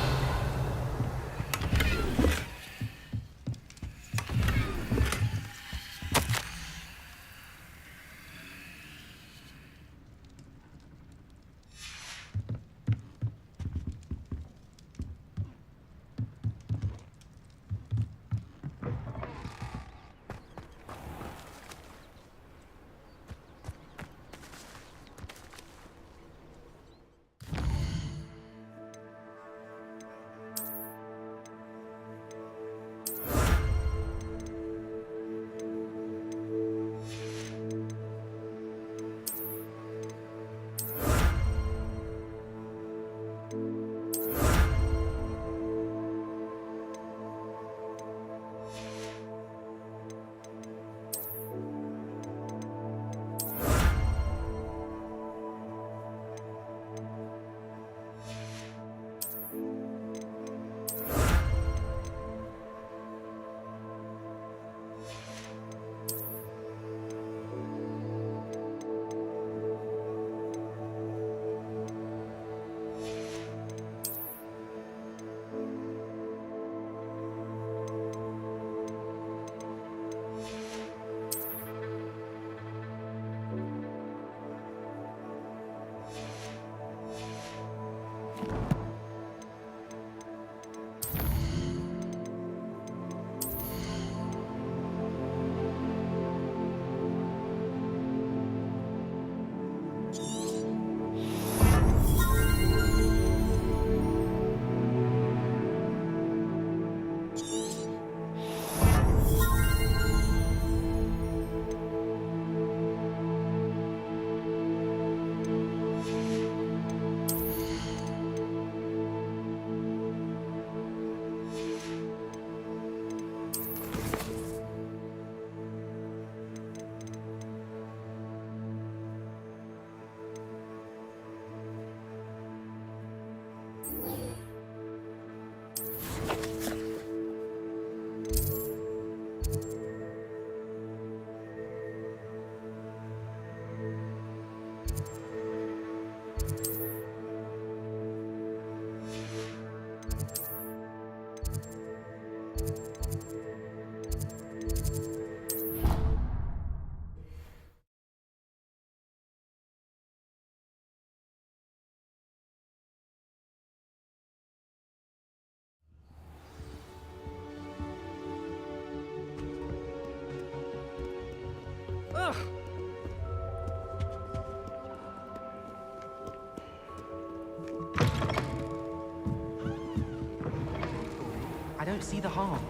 I don't see the harm.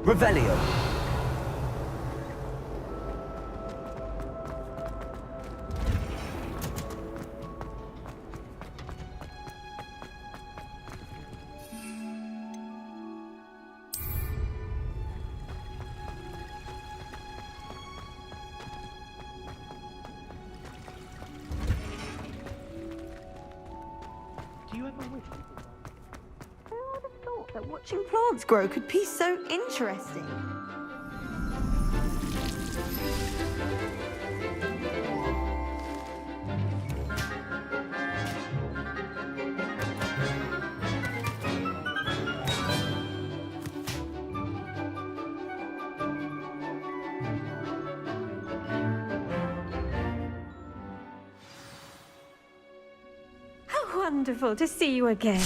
Revelio. Do you ever wish? Who would have thought that watching plants grow could be so interesting? wonderful to see you again.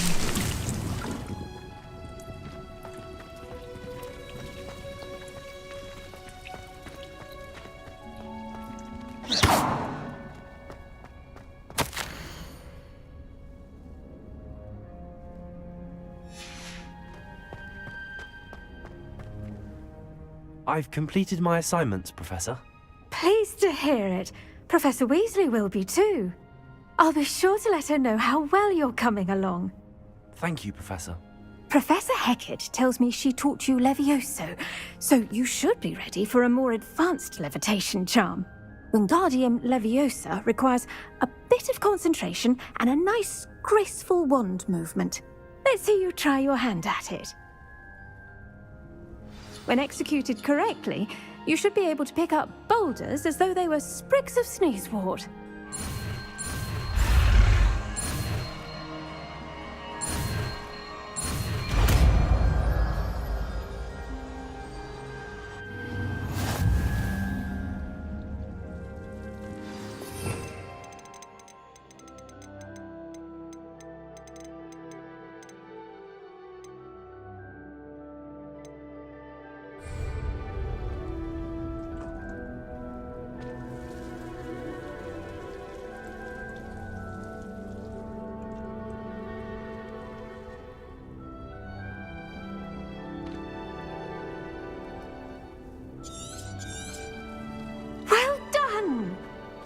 I've completed my assignments, Professor. Pleased to hear it. Professor Weasley will be too. I'll be sure to let her know how well you're coming along. Thank you, Professor. Professor Hecat tells me she taught you Levioso, so you should be ready for a more advanced levitation charm. Wingardium Leviosa requires a bit of concentration and a nice, graceful wand movement. Let's see you try your hand at it. When executed correctly, you should be able to pick up boulders as though they were sprigs of sneezewort.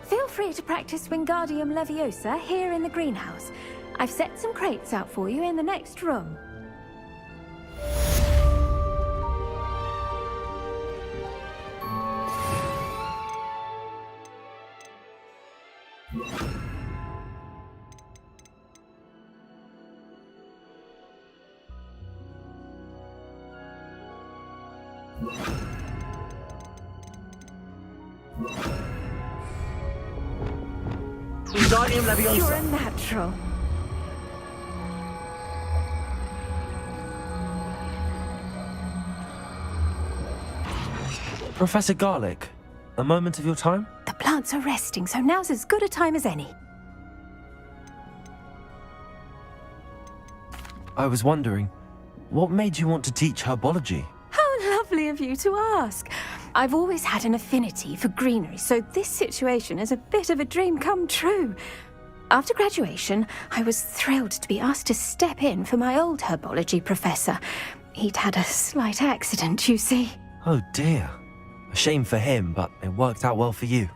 Feel free to practice Wingardium Leviosa here in the greenhouse. I've set some crates out for you in the next room. Wingardium Leviosa! You're a natural. Professor Garlick, a moment of your time? The plants are resting, so now's as good a time as any. I was wondering, what made you want to teach herbology? How lovely of you to ask. I've always had an affinity for greenery, so this situation is a bit of a dream come true. After graduation, I was thrilled to be asked to step in for my old herbology professor. He'd had a slight accident, you see. Oh dear. A shame for him, but it worked out well for you.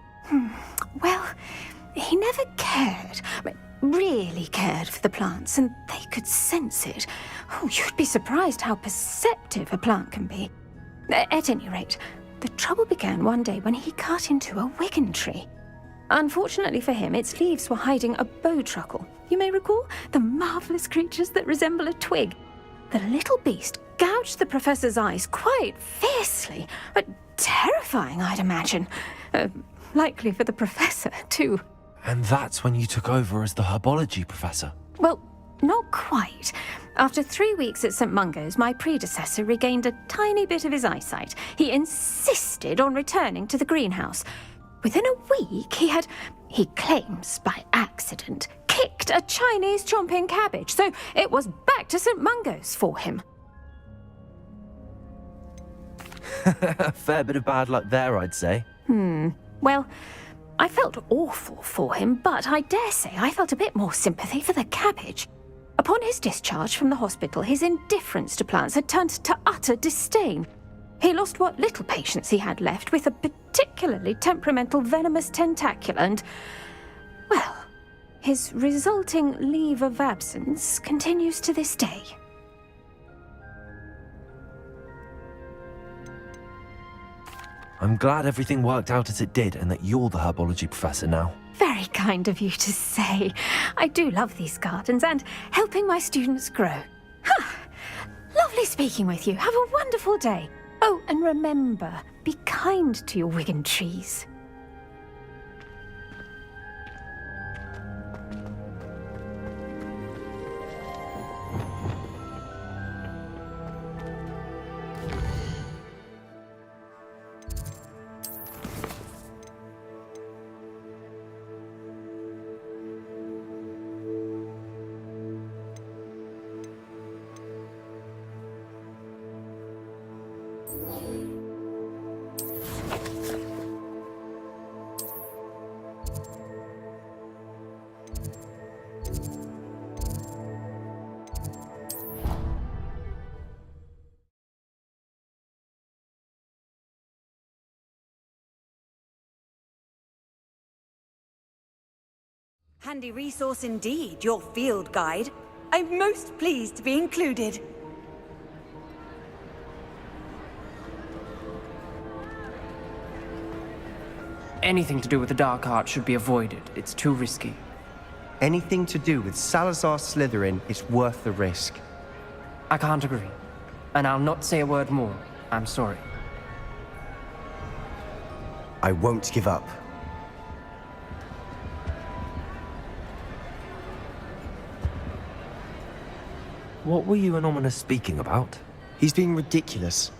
Well, he never cared, really cared for the plants, and they could sense it. Oh, you'd be surprised how perceptive a plant can be. At any rate, the trouble began one day when he cut into a wigan tree. Unfortunately for him, its leaves were hiding a bowtruckle. You may recall the marvellous creatures that resemble a twig. The little beast gouged the professor's eyes quite fiercely. Terrifying, I'd imagine. Likely for the professor, too. And that's when you took over as the herbology professor? Well, not quite. After 3 weeks at St. Mungo's, my predecessor regained a tiny bit of his eyesight. He insisted on returning to the greenhouse. Within a week, he claims by accident, kicked a Chinese chomping cabbage, so it was back to St. Mungo's for him. A fair bit of bad luck there, I'd say. Well, I felt awful for him, but I dare say I felt a bit more sympathy for the cabbage. Upon his discharge from the hospital, his indifference to plants had turned to utter disdain. He lost what little patience he had left with a particularly temperamental venomous tentacula and, well, his resulting leave of absence continues to this day. I'm glad everything worked out as it did and that you're the herbology professor now. Very kind of you to say. I do love these gardens and helping my students grow. Lovely speaking with you. Have a wonderful day. Oh, and remember, be kind to your wigan trees. Handy resource indeed, your field guide. I'm most pleased to be included. Anything to do with the dark art should be avoided. It's too risky. Anything to do with Salazar Slytherin is worth the risk. I can't agree. And I'll not say a word more. I'm sorry. I won't give up. What were you and Ominous speaking about? He's being ridiculous.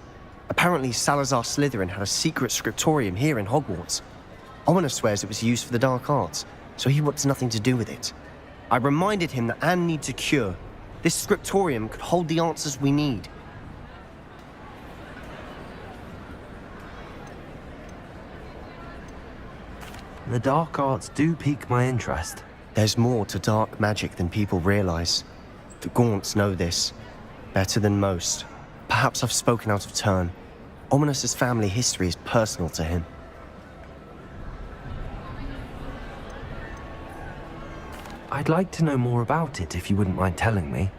Apparently Salazar Slytherin had a secret scriptorium here in Hogwarts. Ominous swears it was used for the dark arts, so he wants nothing to do with it. I reminded him that Anne needs a cure. This scriptorium could hold the answers we need. The dark arts do pique my interest. There's more to dark magic than people realize. The Gaunts know this. Better than most. Perhaps I've spoken out of turn. Ominous's family history is personal to him. I'd like to know more about it if you wouldn't mind telling me.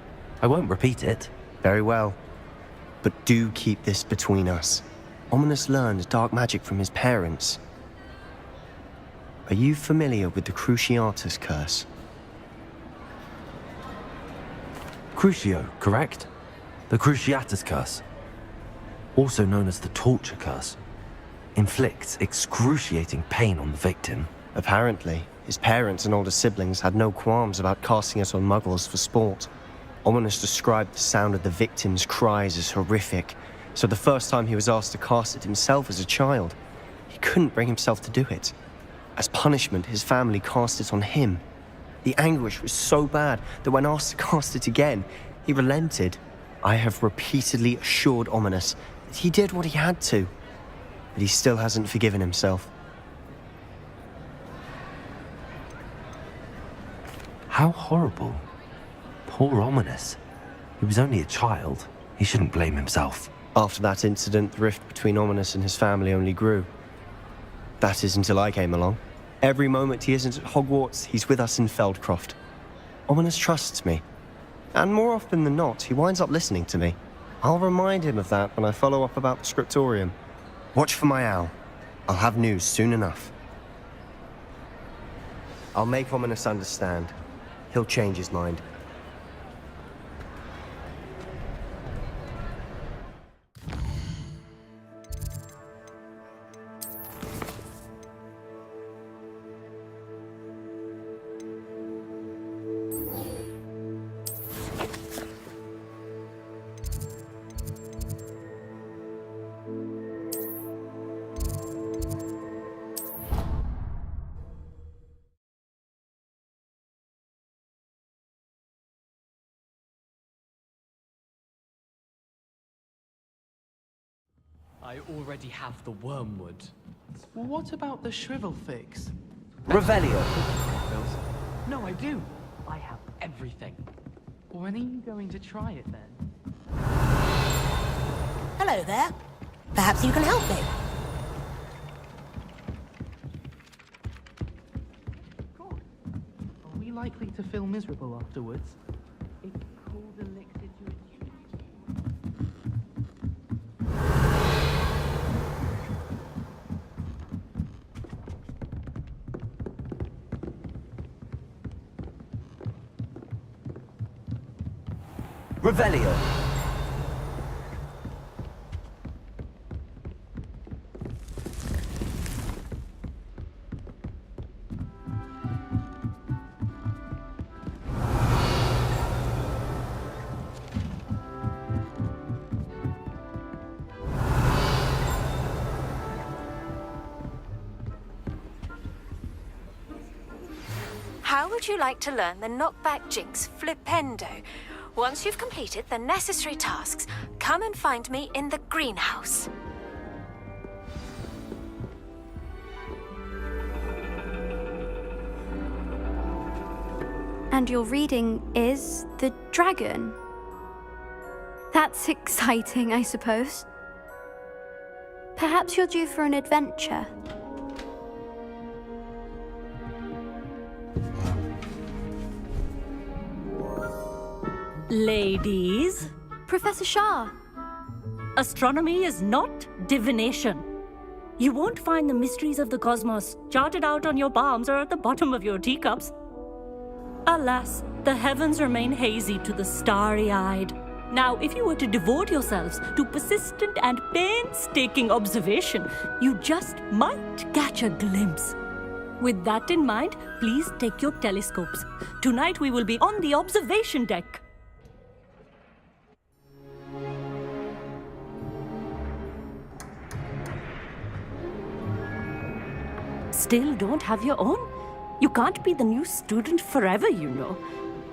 I won't repeat it. Very well. But do keep this between us. Ominous learned dark magic from his parents. Are you familiar with the Cruciatus curse? Crucio, correct? The Cruciatus curse. Also known as the torture curse. Inflicts excruciating pain on the victim. Apparently, his parents and older siblings had no qualms about casting it on muggles for sport. Ominous described the sound of the victim's cries as horrific, so the first time he was asked to cast it himself as a child, he couldn't bring himself to do it. As punishment, his family cast it on him. The anguish was so bad that when asked to cast it again, he relented. I have repeatedly assured Ominous that he did what he had to, but he still hasn't forgiven himself. How horrible. Poor Ominous. He was only a child. He shouldn't blame himself. After that incident, the rift between Ominous and his family only grew. That is until I came along. Every moment he isn't at Hogwarts, he's with us in Feldcroft. Ominous trusts me. And more often than not, he winds up listening to me. I'll remind him of that when I follow up about the scriptorium. Watch for my owl. I'll have news soon enough. I'll make Ominous understand. He'll change his mind. I already have the wormwood. Well, what about the shrivel fix? Revelio. No, I do. I have everything. When are you going to try it then? Hello there. Perhaps you can help me. Are we likely to feel miserable afterwards? It's called elixir to Revelio. How would you like to learn the knockback jinx flipendo? Once you've completed the necessary tasks, come and find me in the greenhouse. And your reading is the dragon. That's exciting, I suppose. Perhaps you're due for an adventure. Ladies, Professor Shah. astronomy is not divination. You won't find the mysteries of the cosmos charted out on your palms or at the bottom of your teacups. Alas, the heavens remain hazy to the starry-eyed. Now, if you were to devote yourselves to persistent and painstaking observation, you just might catch a glimpse. With that in mind, please take your telescopes. Tonight we will be on the observation deck. Still don't have your own? You can't be the new student forever, you know.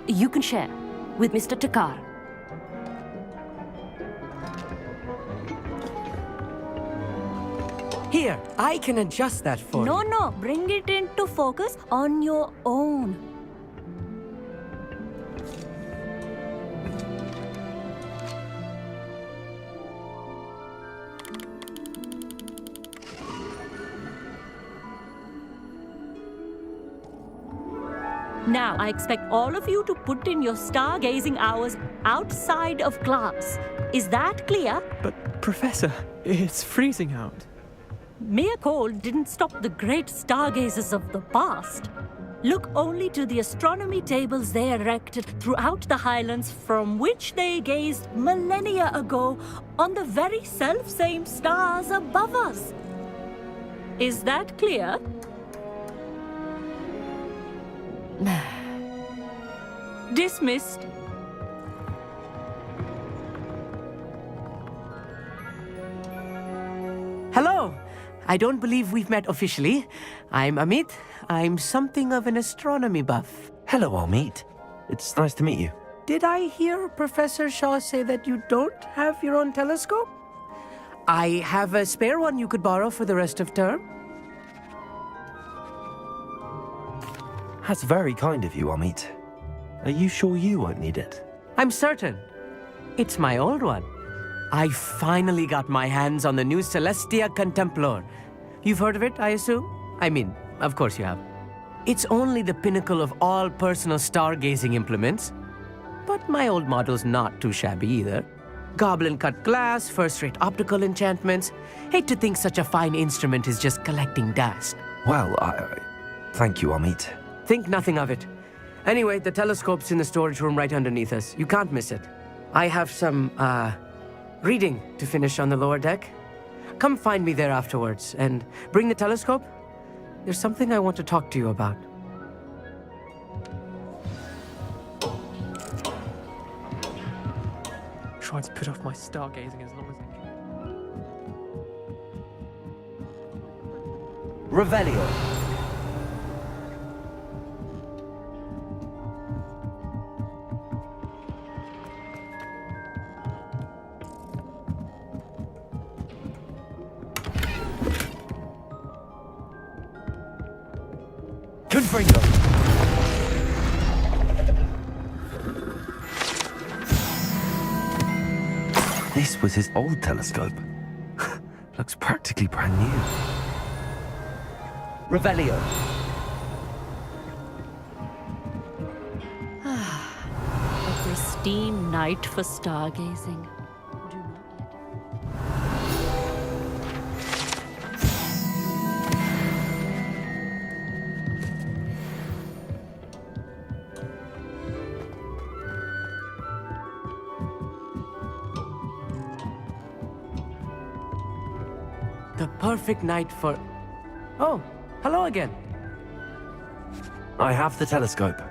You can share with Mr. Takar. Here, I can adjust that for you. No, bring it into focus on your own. Now, I expect all of you to put in your stargazing hours outside of class. Is that clear? But, Professor, it's freezing out. Mere cold didn't stop the great stargazers of the past. Look only to the astronomy tables they erected throughout the highlands from which they gazed millennia ago on the very self-same stars above us. Is that clear? Dismissed. Hello. I don't believe we've met officially. I'm Amit. I'm something of an astronomy buff. Hello, Amit. It's nice to meet you. Did I hear Professor Shaw say that you don't have your own telescope? I have a spare one you could borrow for the rest of term. That's very kind of you, Amit. Are you sure you won't need it? I'm certain. It's my old one. I finally got my hands on the new Celestia Contemplar. You've heard of it, I assume? I mean, of course you have. It's only the pinnacle of all personal stargazing implements. But my old model's not too shabby either. Goblin-cut glass, first-rate optical enchantments. Hate to think such a fine instrument is just collecting dust. Well, thank you, Amit. Think nothing of it. Anyway, the telescope's in the storage room right underneath us. You can't miss it. I have some, reading to finish on the lower deck. Come find me there afterwards, and bring the telescope. There's something I want to talk to you about. Try to put off my stargazing as long as I can. Revelio. Confringo. This was his old telescope. Looks practically brand new. Revelio. A pristine night for stargazing. The perfect night for... Oh, hello again. I have the telescope.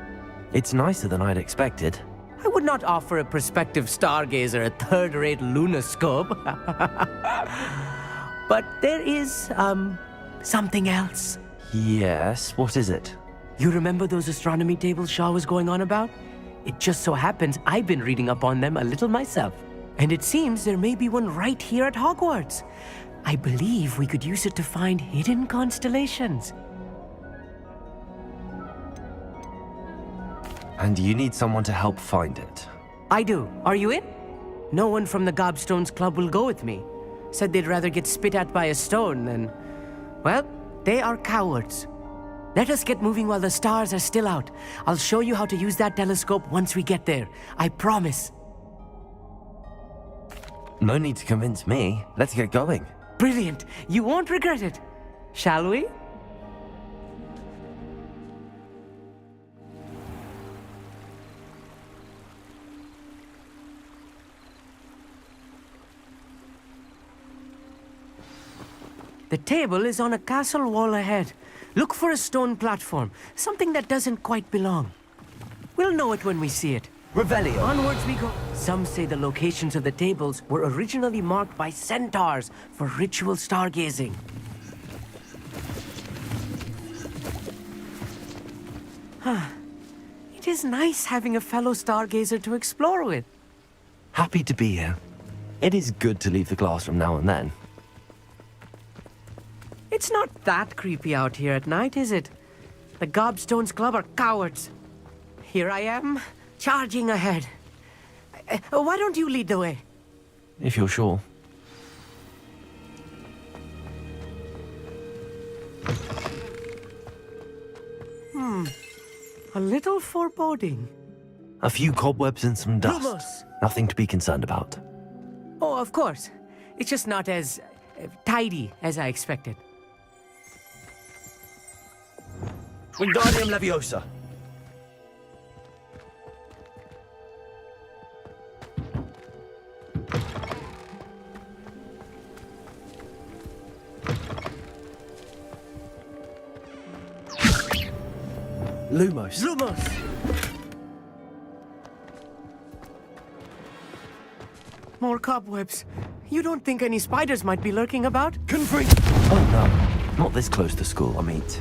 It's nicer than I'd expected. I would not offer a prospective stargazer a third-rate lunoscope. But there is, something else. Yes, what is it? You remember those astronomy tables Shaw was going on about? It just so happens I've been reading up on them a little myself. And it seems there may be one right here at Hogwarts. I believe we could use it to find hidden constellations. And you need someone to help find it. I do. Are you in? No one from the Gobstones Club will go with me. Said they'd rather get spit at by a stone than... Well, they are cowards. Let us get moving while the stars are still out. I'll show you how to use that telescope once we get there. I promise. No need to convince me. Let's get going. Brilliant. You won't regret it. Shall we? The table is on a castle wall ahead. Look for a stone platform, something that doesn't quite belong. We'll know it when we see it. Revelio. Onwards we go. Some say the locations of the tables were originally marked by centaurs for ritual stargazing. It is nice having a fellow stargazer to explore with. Happy to be here. It is good to leave the classroom now and then. It's not that creepy out here at night, is it? The Gobstones Club are cowards. Here I am, charging ahead. Why don't you lead the way? If you're sure. A little foreboding. A few cobwebs and some dust. Lumos. Nothing to be concerned about. Oh, of course. It's just not as tidy as I expected. Wingardium Leviosa. Lumos. Lumos! More cobwebs. You don't think any spiders might be lurking about? Confree! Oh no, not this close to school, Amit.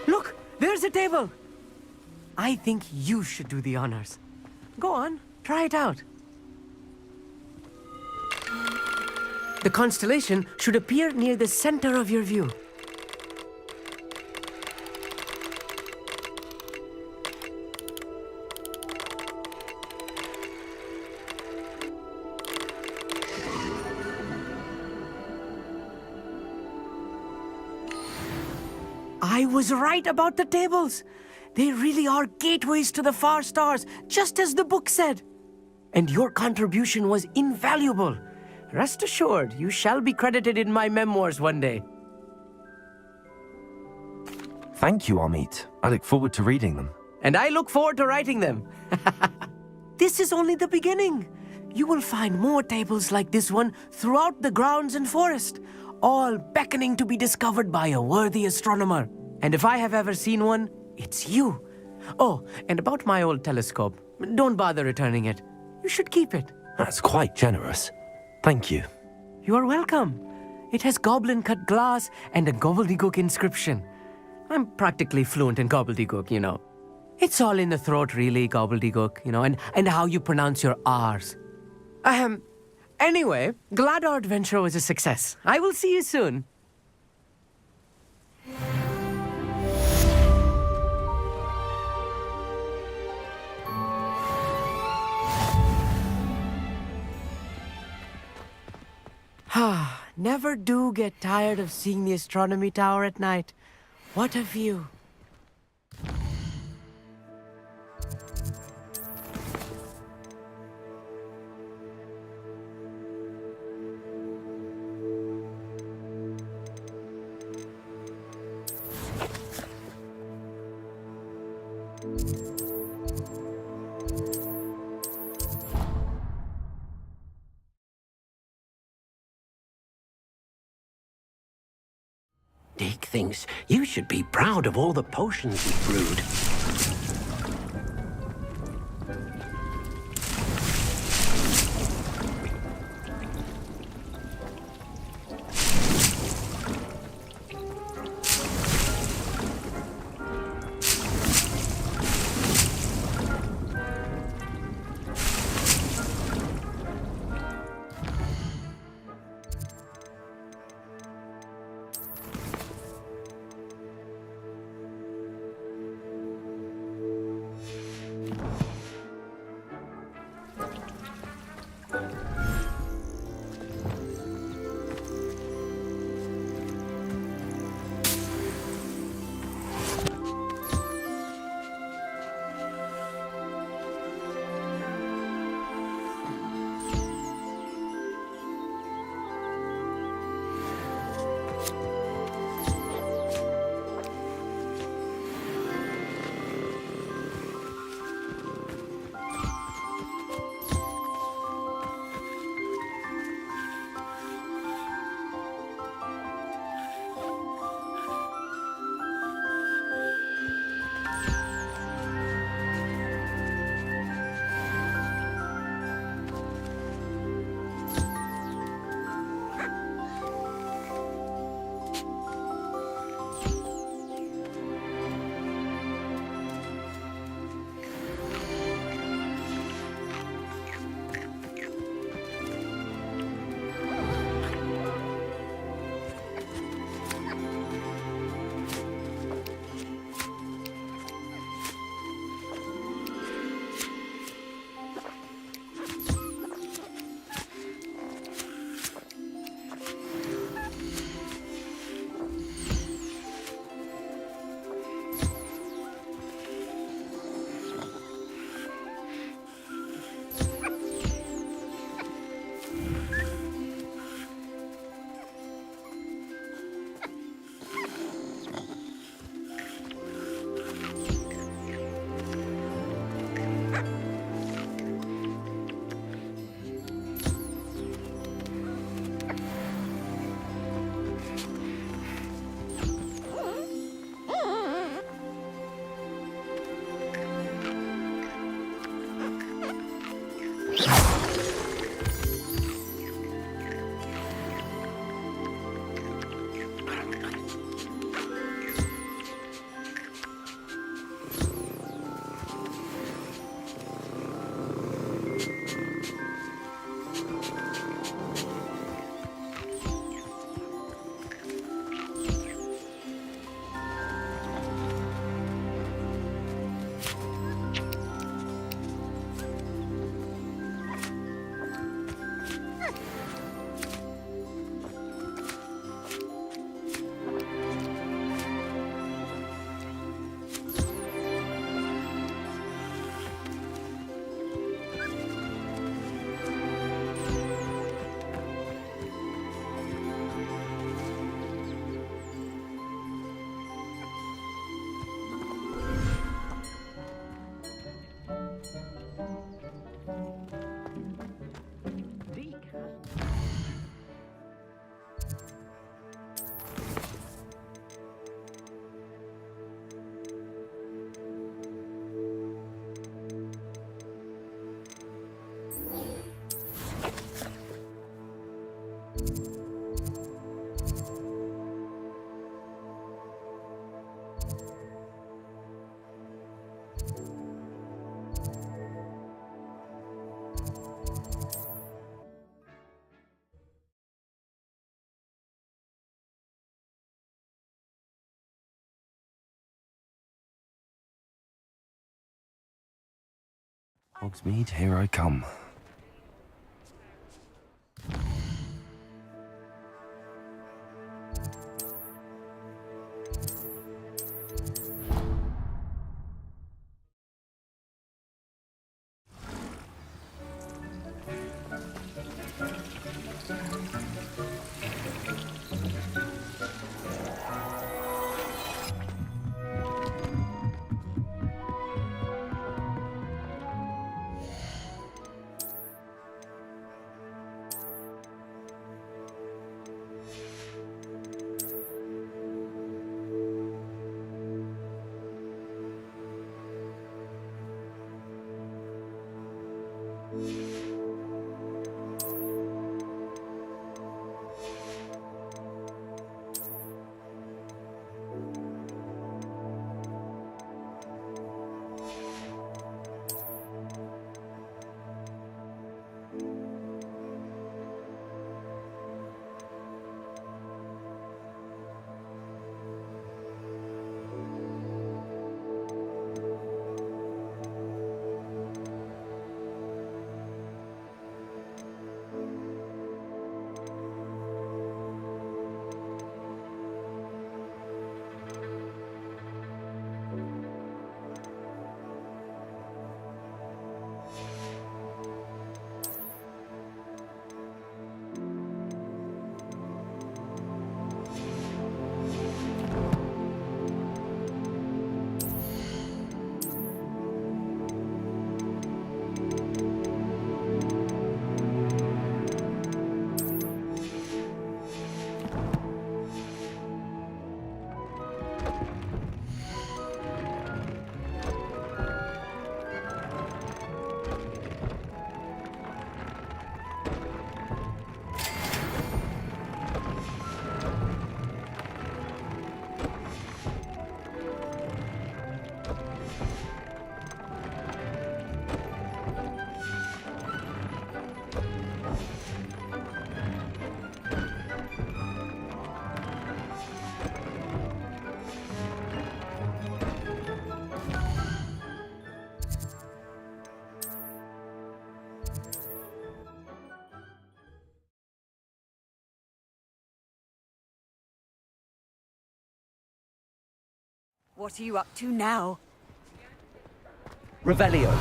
Look, there's a table. I think you should do the honors. Go on, try it out. The constellation should appear near the center of your view. I was right about the tables. They really are gateways to the far stars, just as the book said. And your contribution was invaluable. Rest assured, you shall be credited in my memoirs one day. Thank you, Amit. I look forward to reading them. And I look forward to writing them. This is only the beginning. You will find more tables like this one throughout the grounds and forest, all beckoning to be discovered by a worthy astronomer. And if I have ever seen one, it's you. Oh, and about my old telescope, don't bother returning it. You should keep it. That's quite generous. Thank you. You are welcome. It has goblin-cut glass and a gobbledygook inscription. I'm practically fluent in gobbledygook, you know. It's all in the throat, really, gobbledygook, you know, and how you pronounce your R's. Anyway, glad our adventure was a success. I will see you soon. Never do get tired of seeing the astronomy tower at night. What a view. Dick thinks you should be proud of all the potions he brewed. Hogsmeade, here I come. What are you up to now? Revelio.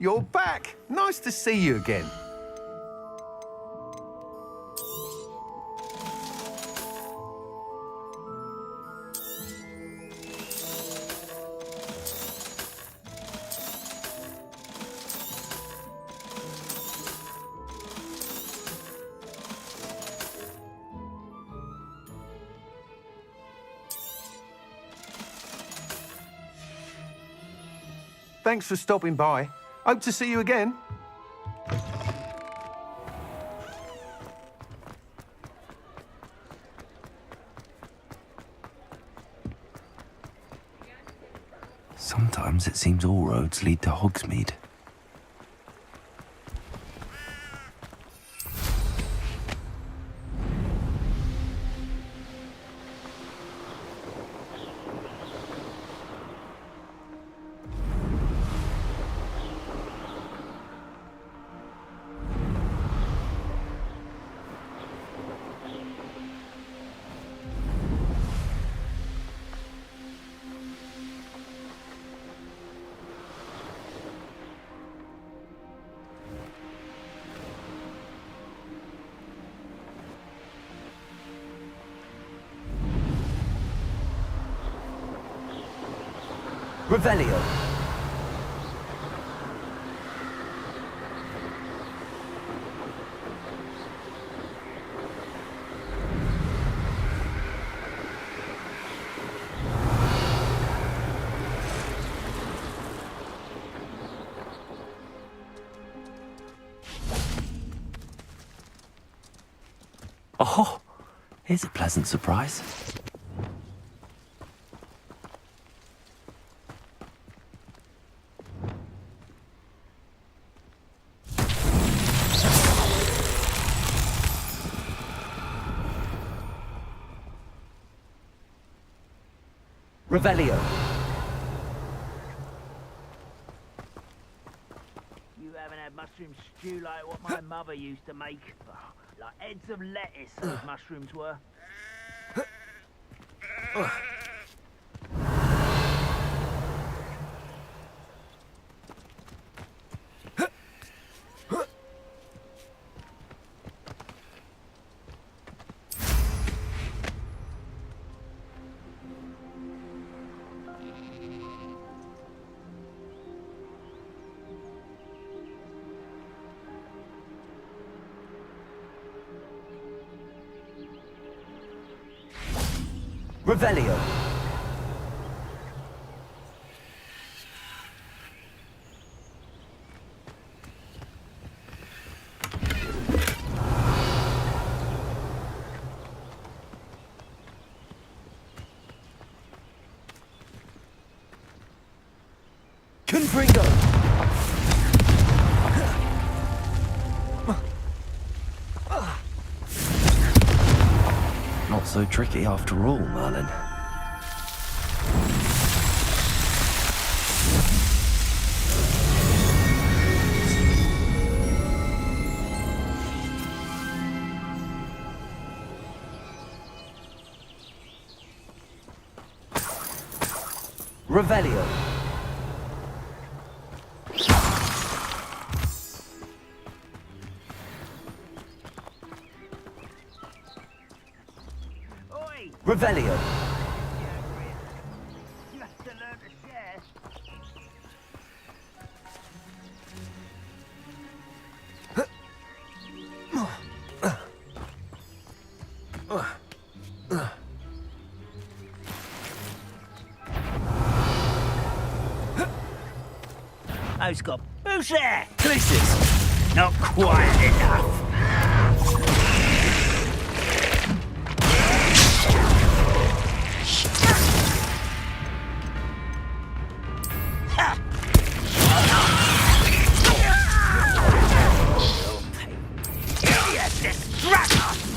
You're back! Nice to see you again. Thanks for stopping by. Hope to see you again. Sometimes it seems all roads lead to Hogsmeade. Revelio. Here's a pleasant surprise. Revelio. You haven't had mushroom stew like what my mother used to make. Oh, like heads of lettuce, those mushrooms were. Revelio. Confringo. Not so tricky after all, Merlin. Revelio. Revelio. You have to learn to share. Who's got... Who's there? Places. Not quite enough.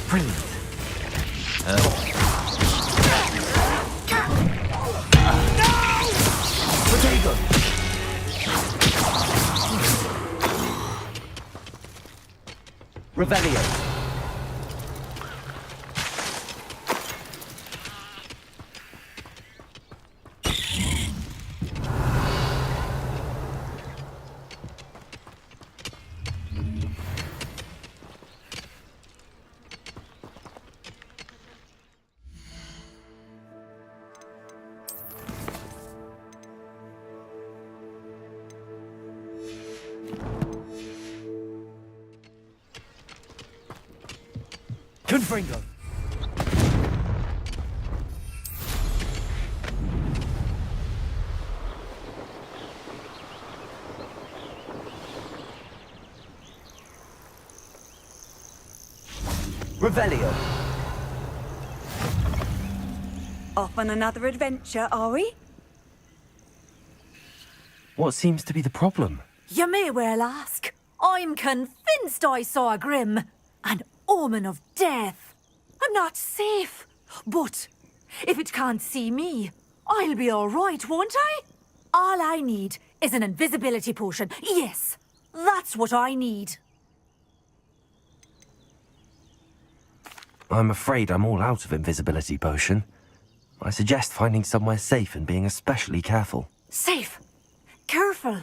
Brilliant. Potato. Revelio. Confringo. Revelio. Off on another adventure, are we? What seems to be the problem? You may well ask. I'm convinced I saw a grim, an omen of death. I'm not safe, but if it can't see me, I'll be all right, won't I? All I need is an invisibility potion. Yes, that's what I need. I'm afraid I'm all out of invisibility potion. I suggest finding somewhere safe and being especially careful. Safe? Careful?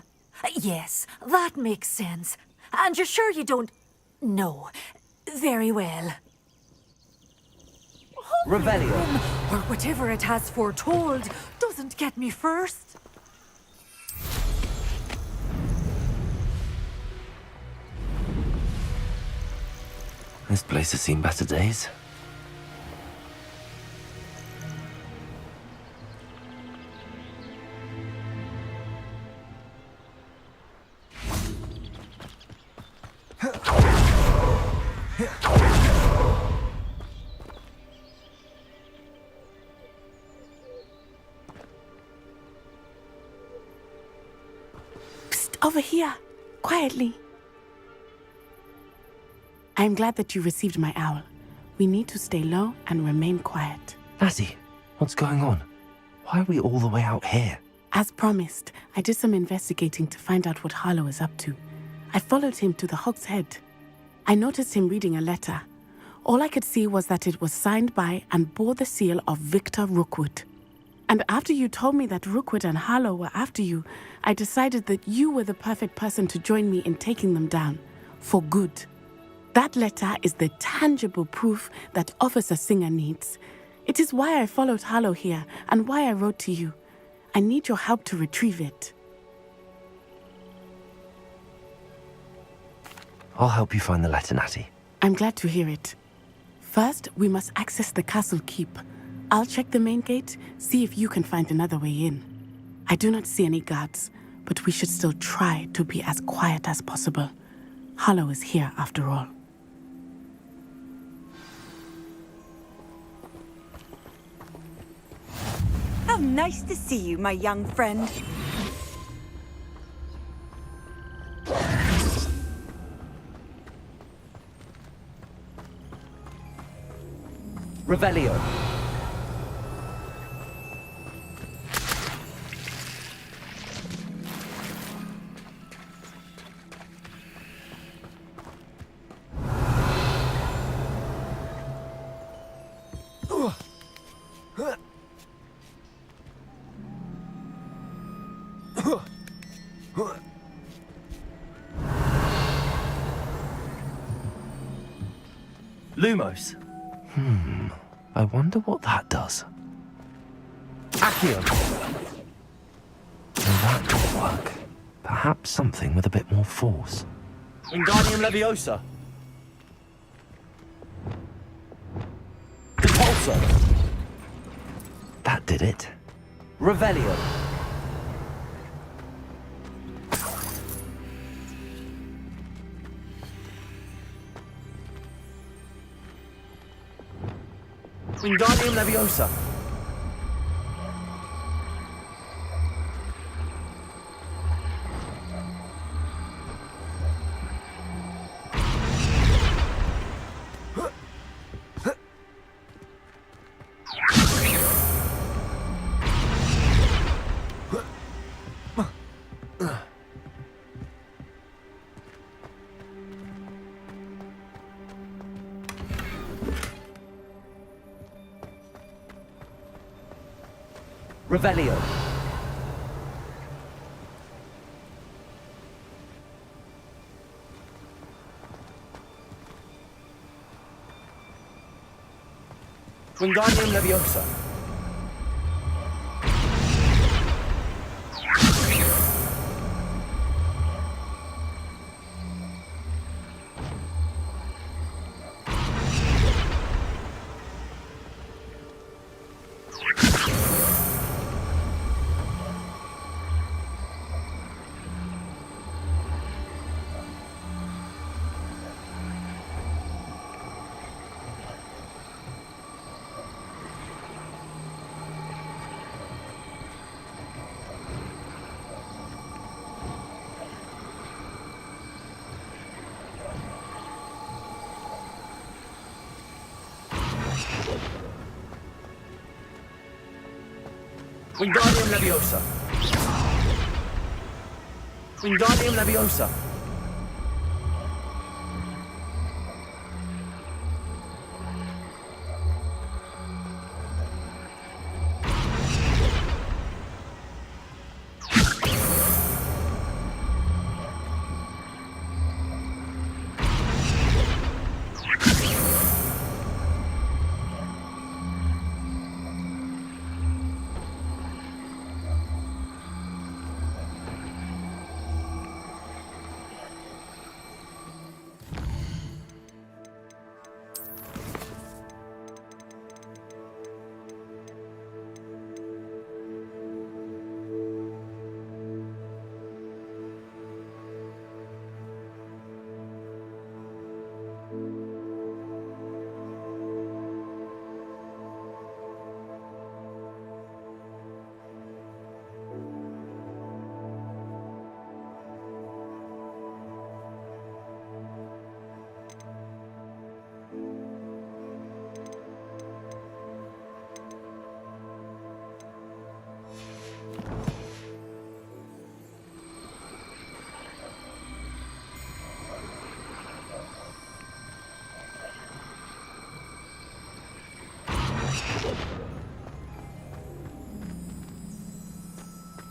Yes, that makes sense. And you're sure you don't... No. Very well. Revelio. Or whatever it has foretold doesn't get me first. This place has seen better days. Over here, quietly. I am glad that you received my owl. We need to stay low and remain quiet. Natty, what's going on? Why are we all the way out here? As promised, I did some investigating to find out what Harlow is up to. I followed him to the Hog's Head. I noticed him reading a letter. All I could see was that it was signed by and bore the seal of Victor Rookwood. And after you told me that Rookwood and Harlow were after you, I decided that you were the perfect person to join me in taking them down. For good. That letter is the tangible proof that Officer Singer needs. It is why I followed Harlow here and why I wrote to you. I need your help to retrieve it. I'll help you find the letter, Natty. I'm glad to hear it. First, we must access the castle keep. I'll check the main gate, see if you can find another way in. I do not see any guards, but we should still try to be as quiet as possible. Harlow is here after all. How nice to see you, my young friend. Revelio. Lumos. I wonder what that does. Accio. Well, that could work. Perhaps something with a bit more force. Wingardium Leviosa. Repulsor. That did it. Revelio. Wingardium Leviosa. Revelio. Wingardium Leviosa. Wingardium Leviosa. Wingardium Leviosa.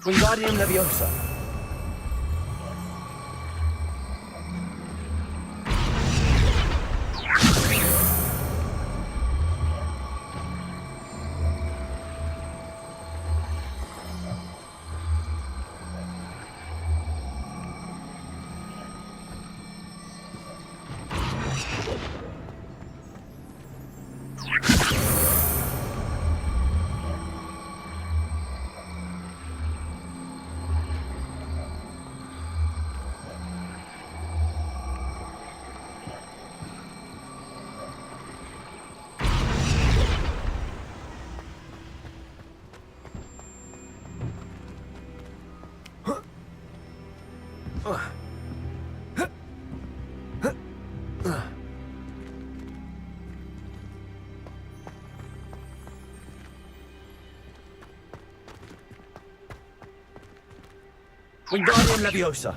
Wingardium Leviosa. Wingardium Leviosa.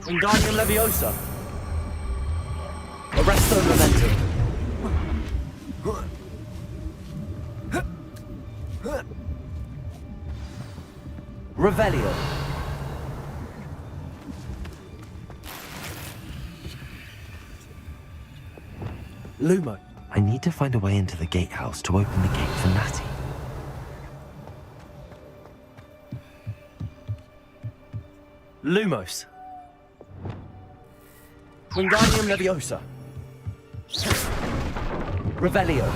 Wingardium Leviosa. Arresto Momentum. Revelio. Lumo. I need to find a way into the gatehouse to open the gate for Natty. Lumos. Wingardium Leviosa. Revelio.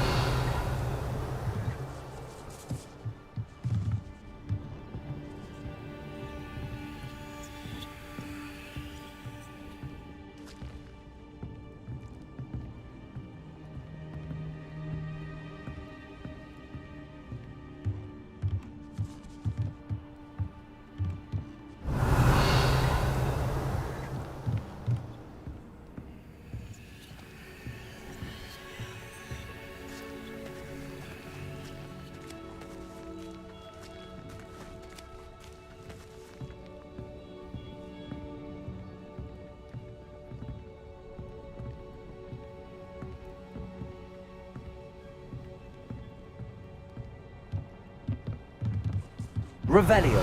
Revelio.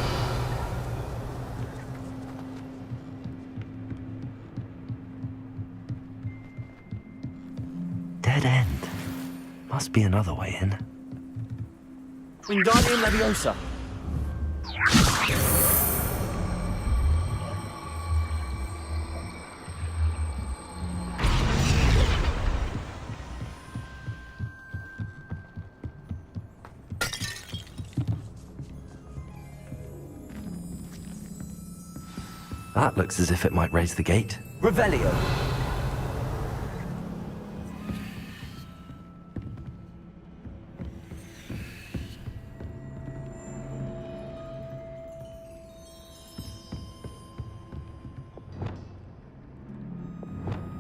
Dead end. Must be another way in. Wingardium Leviosa. That looks as if it might raise the gate. Revelio.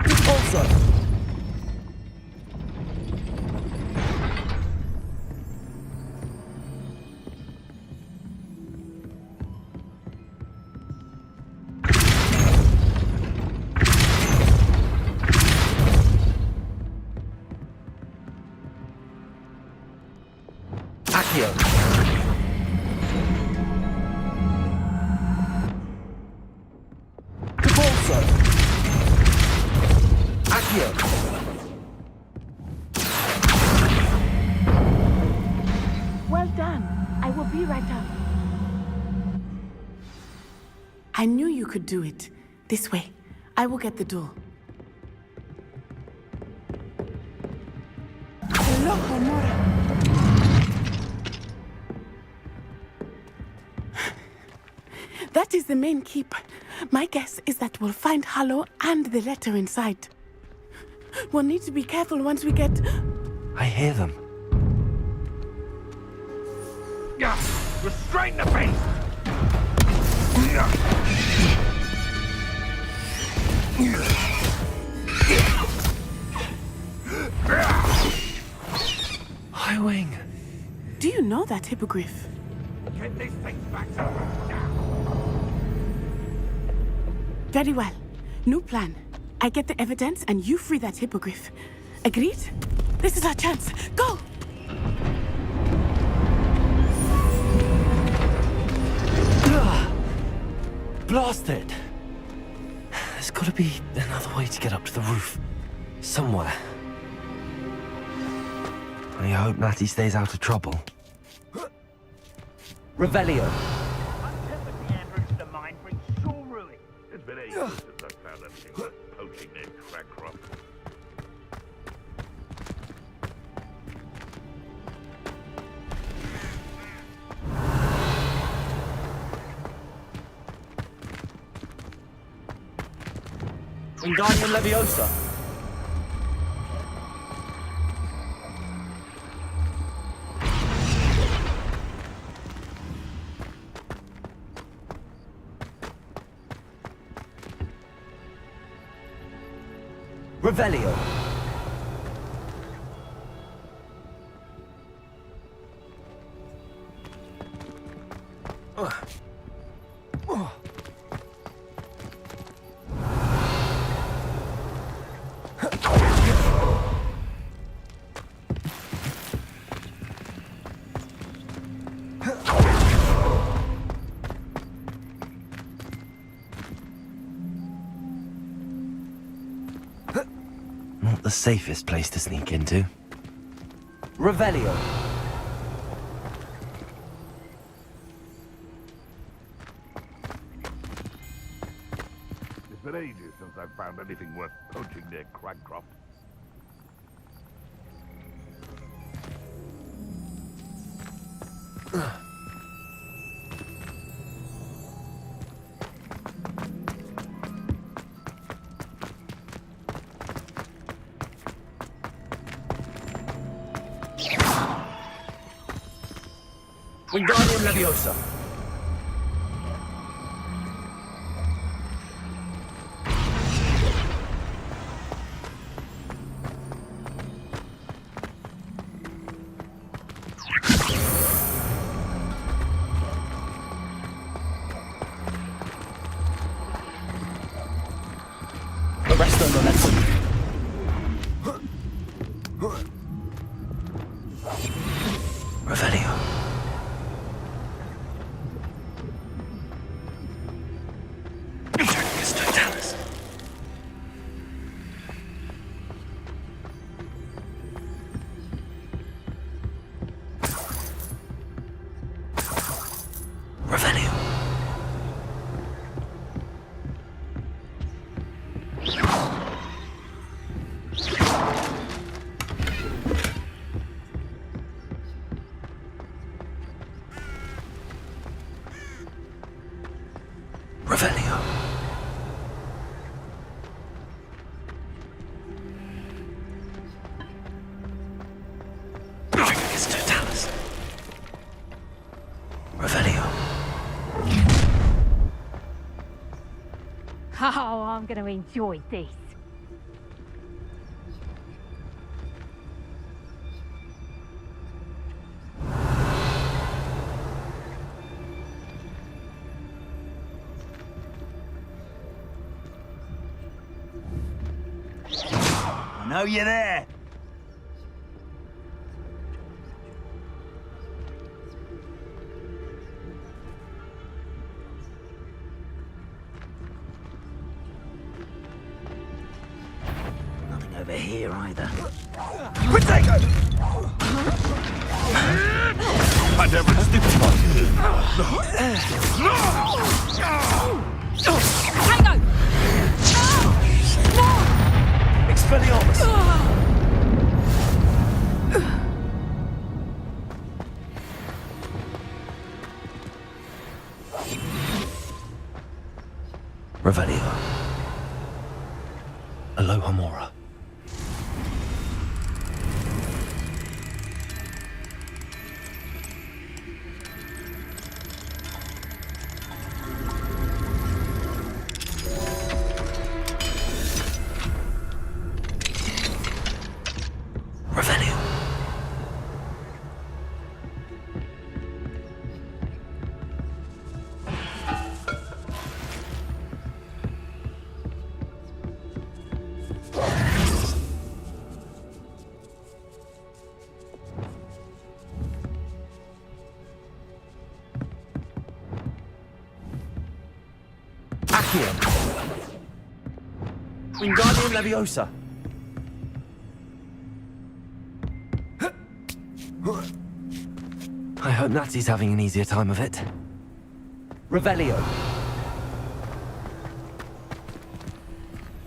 Expulso. Accio. Expulso. Accio. Well done. I will be right up. I knew you could do it. This way. I will get the door. Loco, Mora. That is the main keep. My guess is that we'll find Hollow and the letter inside. We'll need to be careful once we get... I hear them. Restrain the beast! Skywing. Do you know that hippogriff? Get this thing back to now. Very well. New plan. I get the evidence and you free that hippogriff. Agreed? This is our chance. Go! Blast it! There's gotta be another way to get up to the roof. Somewhere. I hope Natty stays out of trouble. Revelio. It's been ages since I found anything worth poaching near Crackcroft. Wingardium Leviosa. Revelio. Not the safest place to sneak into. Revelio. It's been ages since I've found anything worth poaching near Crackcroft. Wingardium Leviosa. Arresto Momentum. Revelio. Revelio. Revelio. Oh, I'm going to enjoy this. I know you're there. Nothing over here either. Protego! I never Tango! Expelliarmus! Revelio. Aloha Mora. Accio. Wingardium Leviosa. I hope Natty's having an easier time of it. Revelio.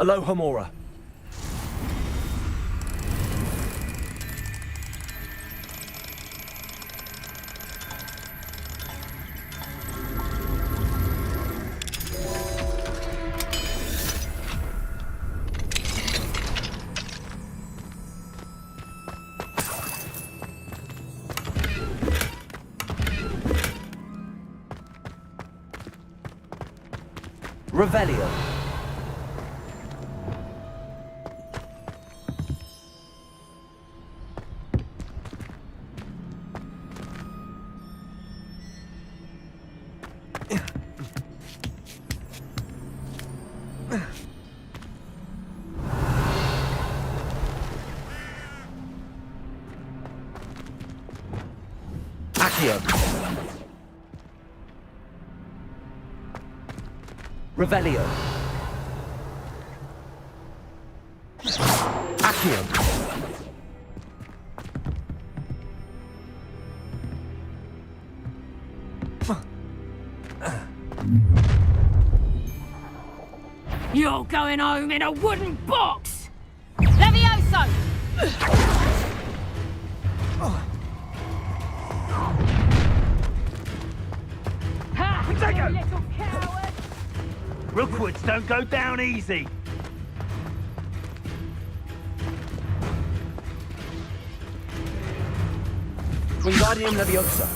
Alohomora. Revelio. Accio. Revelio. Accio. You're going home in a wooden box! Levioso! Ha! You little coward! Rookwoods don't go down easy. Wingardium Leviosa.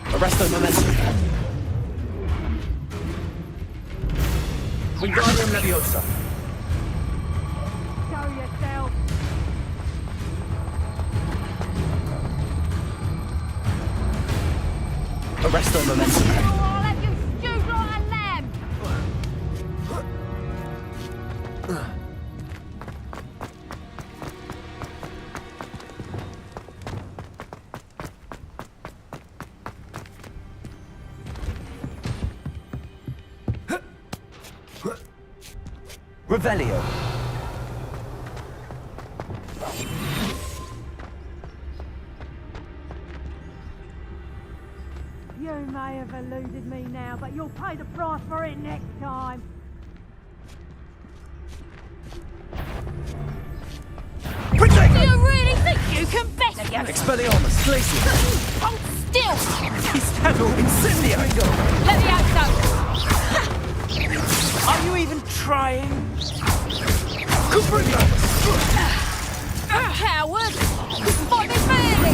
Arresto Momentum. Wingardium Leviosa. Show yourself! Arresto Momentum. I'll have you stewed like a lamb! Revelio. You may have eluded me now, but you'll pay the price for it next time. Protect! Do you really think you can best me? Expelliarmus. Glacius. Hold still! Kettle. Incendio. Levioso! Are you even trying? Coward! Fight me fairly!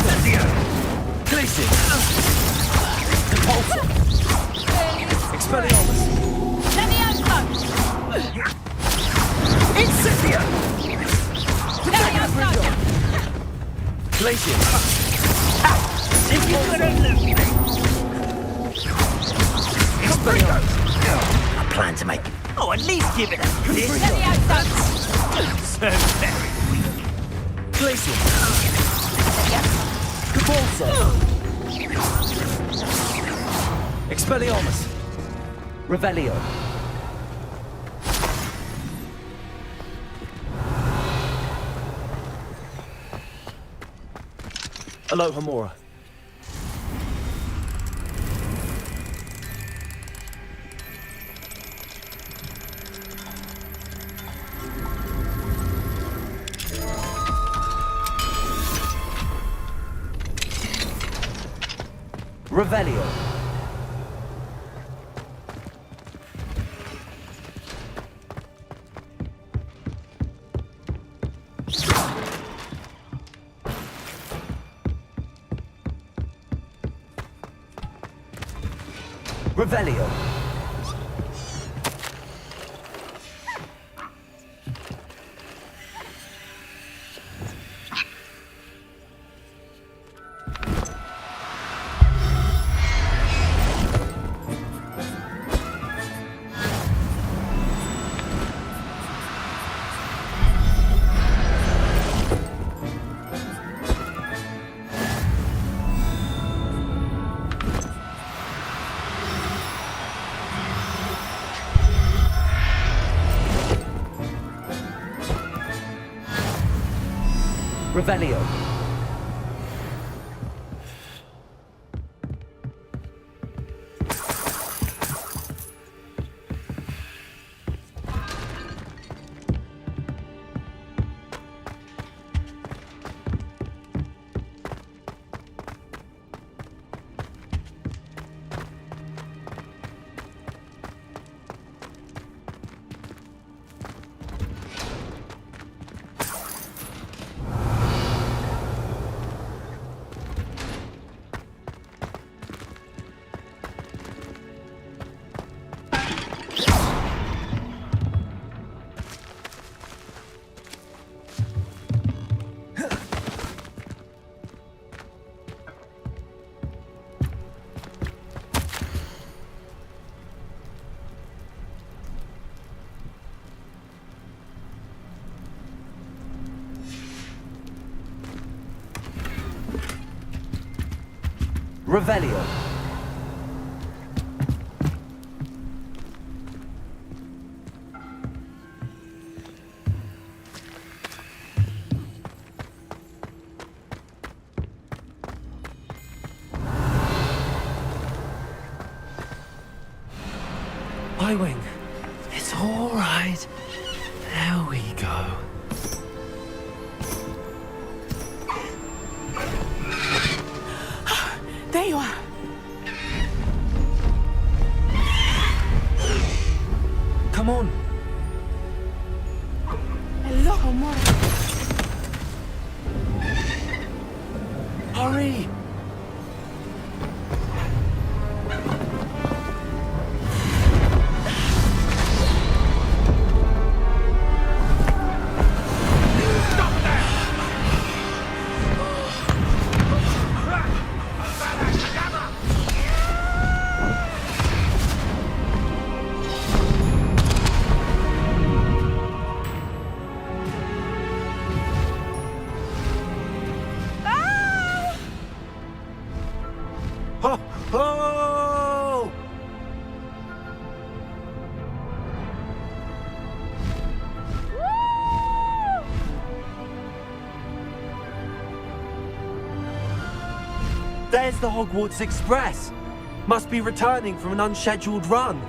Glacius. Repulsor. Expelliarmus. Levioso! Incendio. Levioso! Glacius. If you're gonna lose me. Expelliarmus. I plan to make it. Oh, at least give it a kiss. Levioso! So very weak. Glacius. Repulsor. Expelliarmus. Revelio. Alohomora. Revelio. Revelio. Revelio. Revelio. Y-Wing, it's all right. There we go. There you are. Come on. Hello, Mom. Hurry. Ho, ho! There's the Hogwarts Express. Must be returning from an unscheduled run.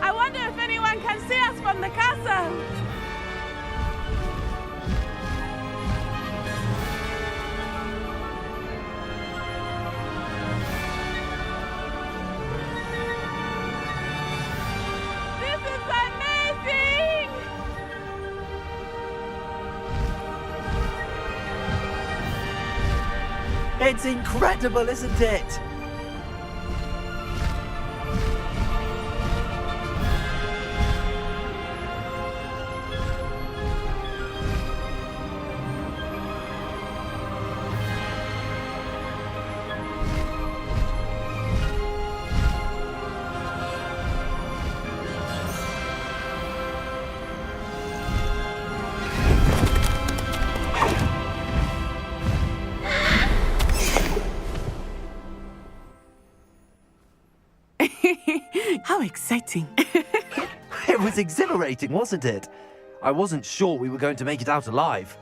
I wonder if anyone can see us from the castle. This is amazing! It's incredible, isn't it? How exciting. It was exhilarating, wasn't it? I wasn't sure we were going to make it out alive.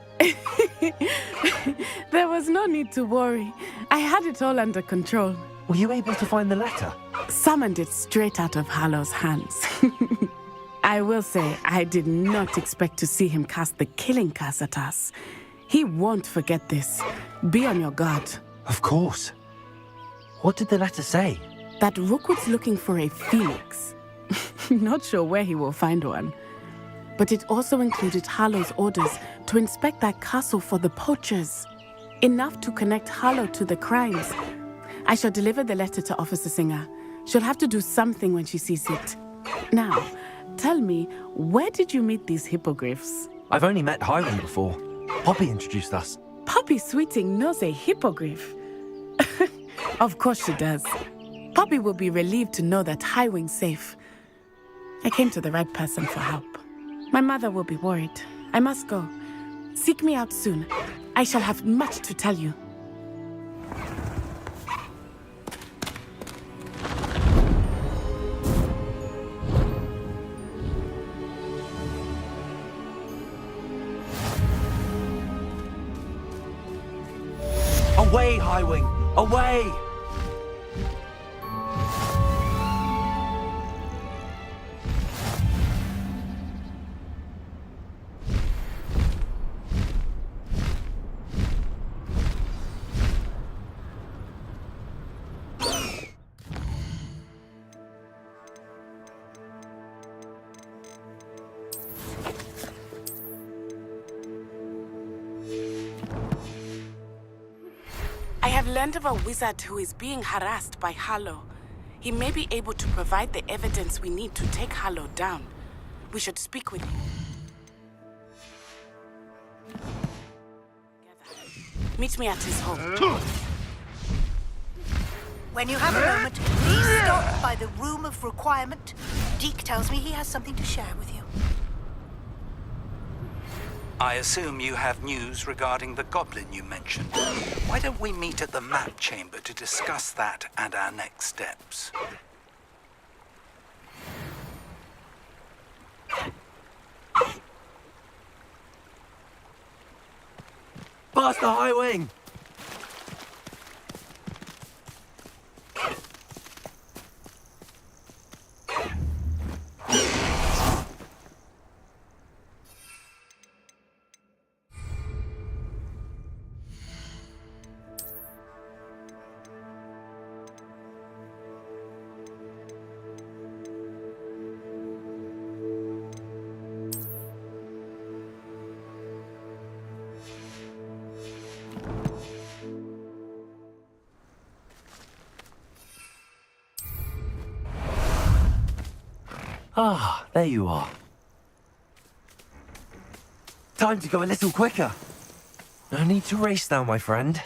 There was no need to worry. I had it all under control. Were you able to find the letter? Summoned it straight out of Hallow's hands. I will say, I did not expect to see him cast the killing curse at us. He won't forget this. Be on your guard. Of course. What did the letter say? That Rookwood's looking for a phoenix. Not sure where he will find one. But it also included Hallow's orders to inspect that castle for the poachers. Enough to connect Harlow to the crimes. I shall deliver the letter to Officer Singer. She'll have to do something when she sees it. Now, tell me, where did you meet these hippogriffs? I've only met Highwing before. Poppy introduced us. Poppy Sweeting knows a hippogriff. Of course she does. Poppy will be relieved to know that Highwing's safe. I came to the right person for help. My mother will be worried. I must go. Seek me out soon. I shall have much to tell you. Away, Highwing! Away! I have learned of a wizard who is being harassed by Harlow. He may be able to provide the evidence we need to take Harlow down. We should speak with him. Meet me at his home. When you have a moment, please stop by the Room of Requirement. Deke tells me he has something to share with you. I assume you have news regarding the goblin you mentioned. Why don't we meet at the map chamber to discuss that and our next steps? Master Highwing! Ah, there you are. Time to go a little quicker. No need to race now, my friend.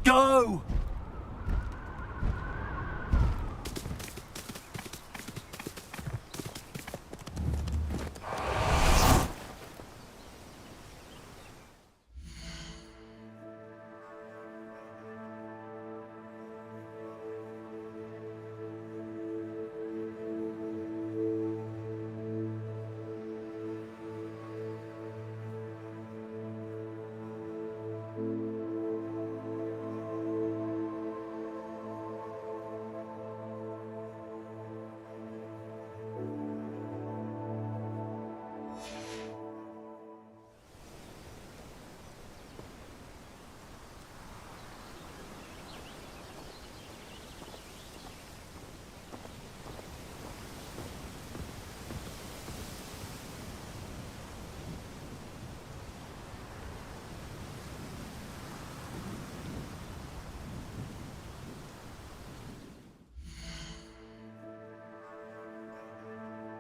Go!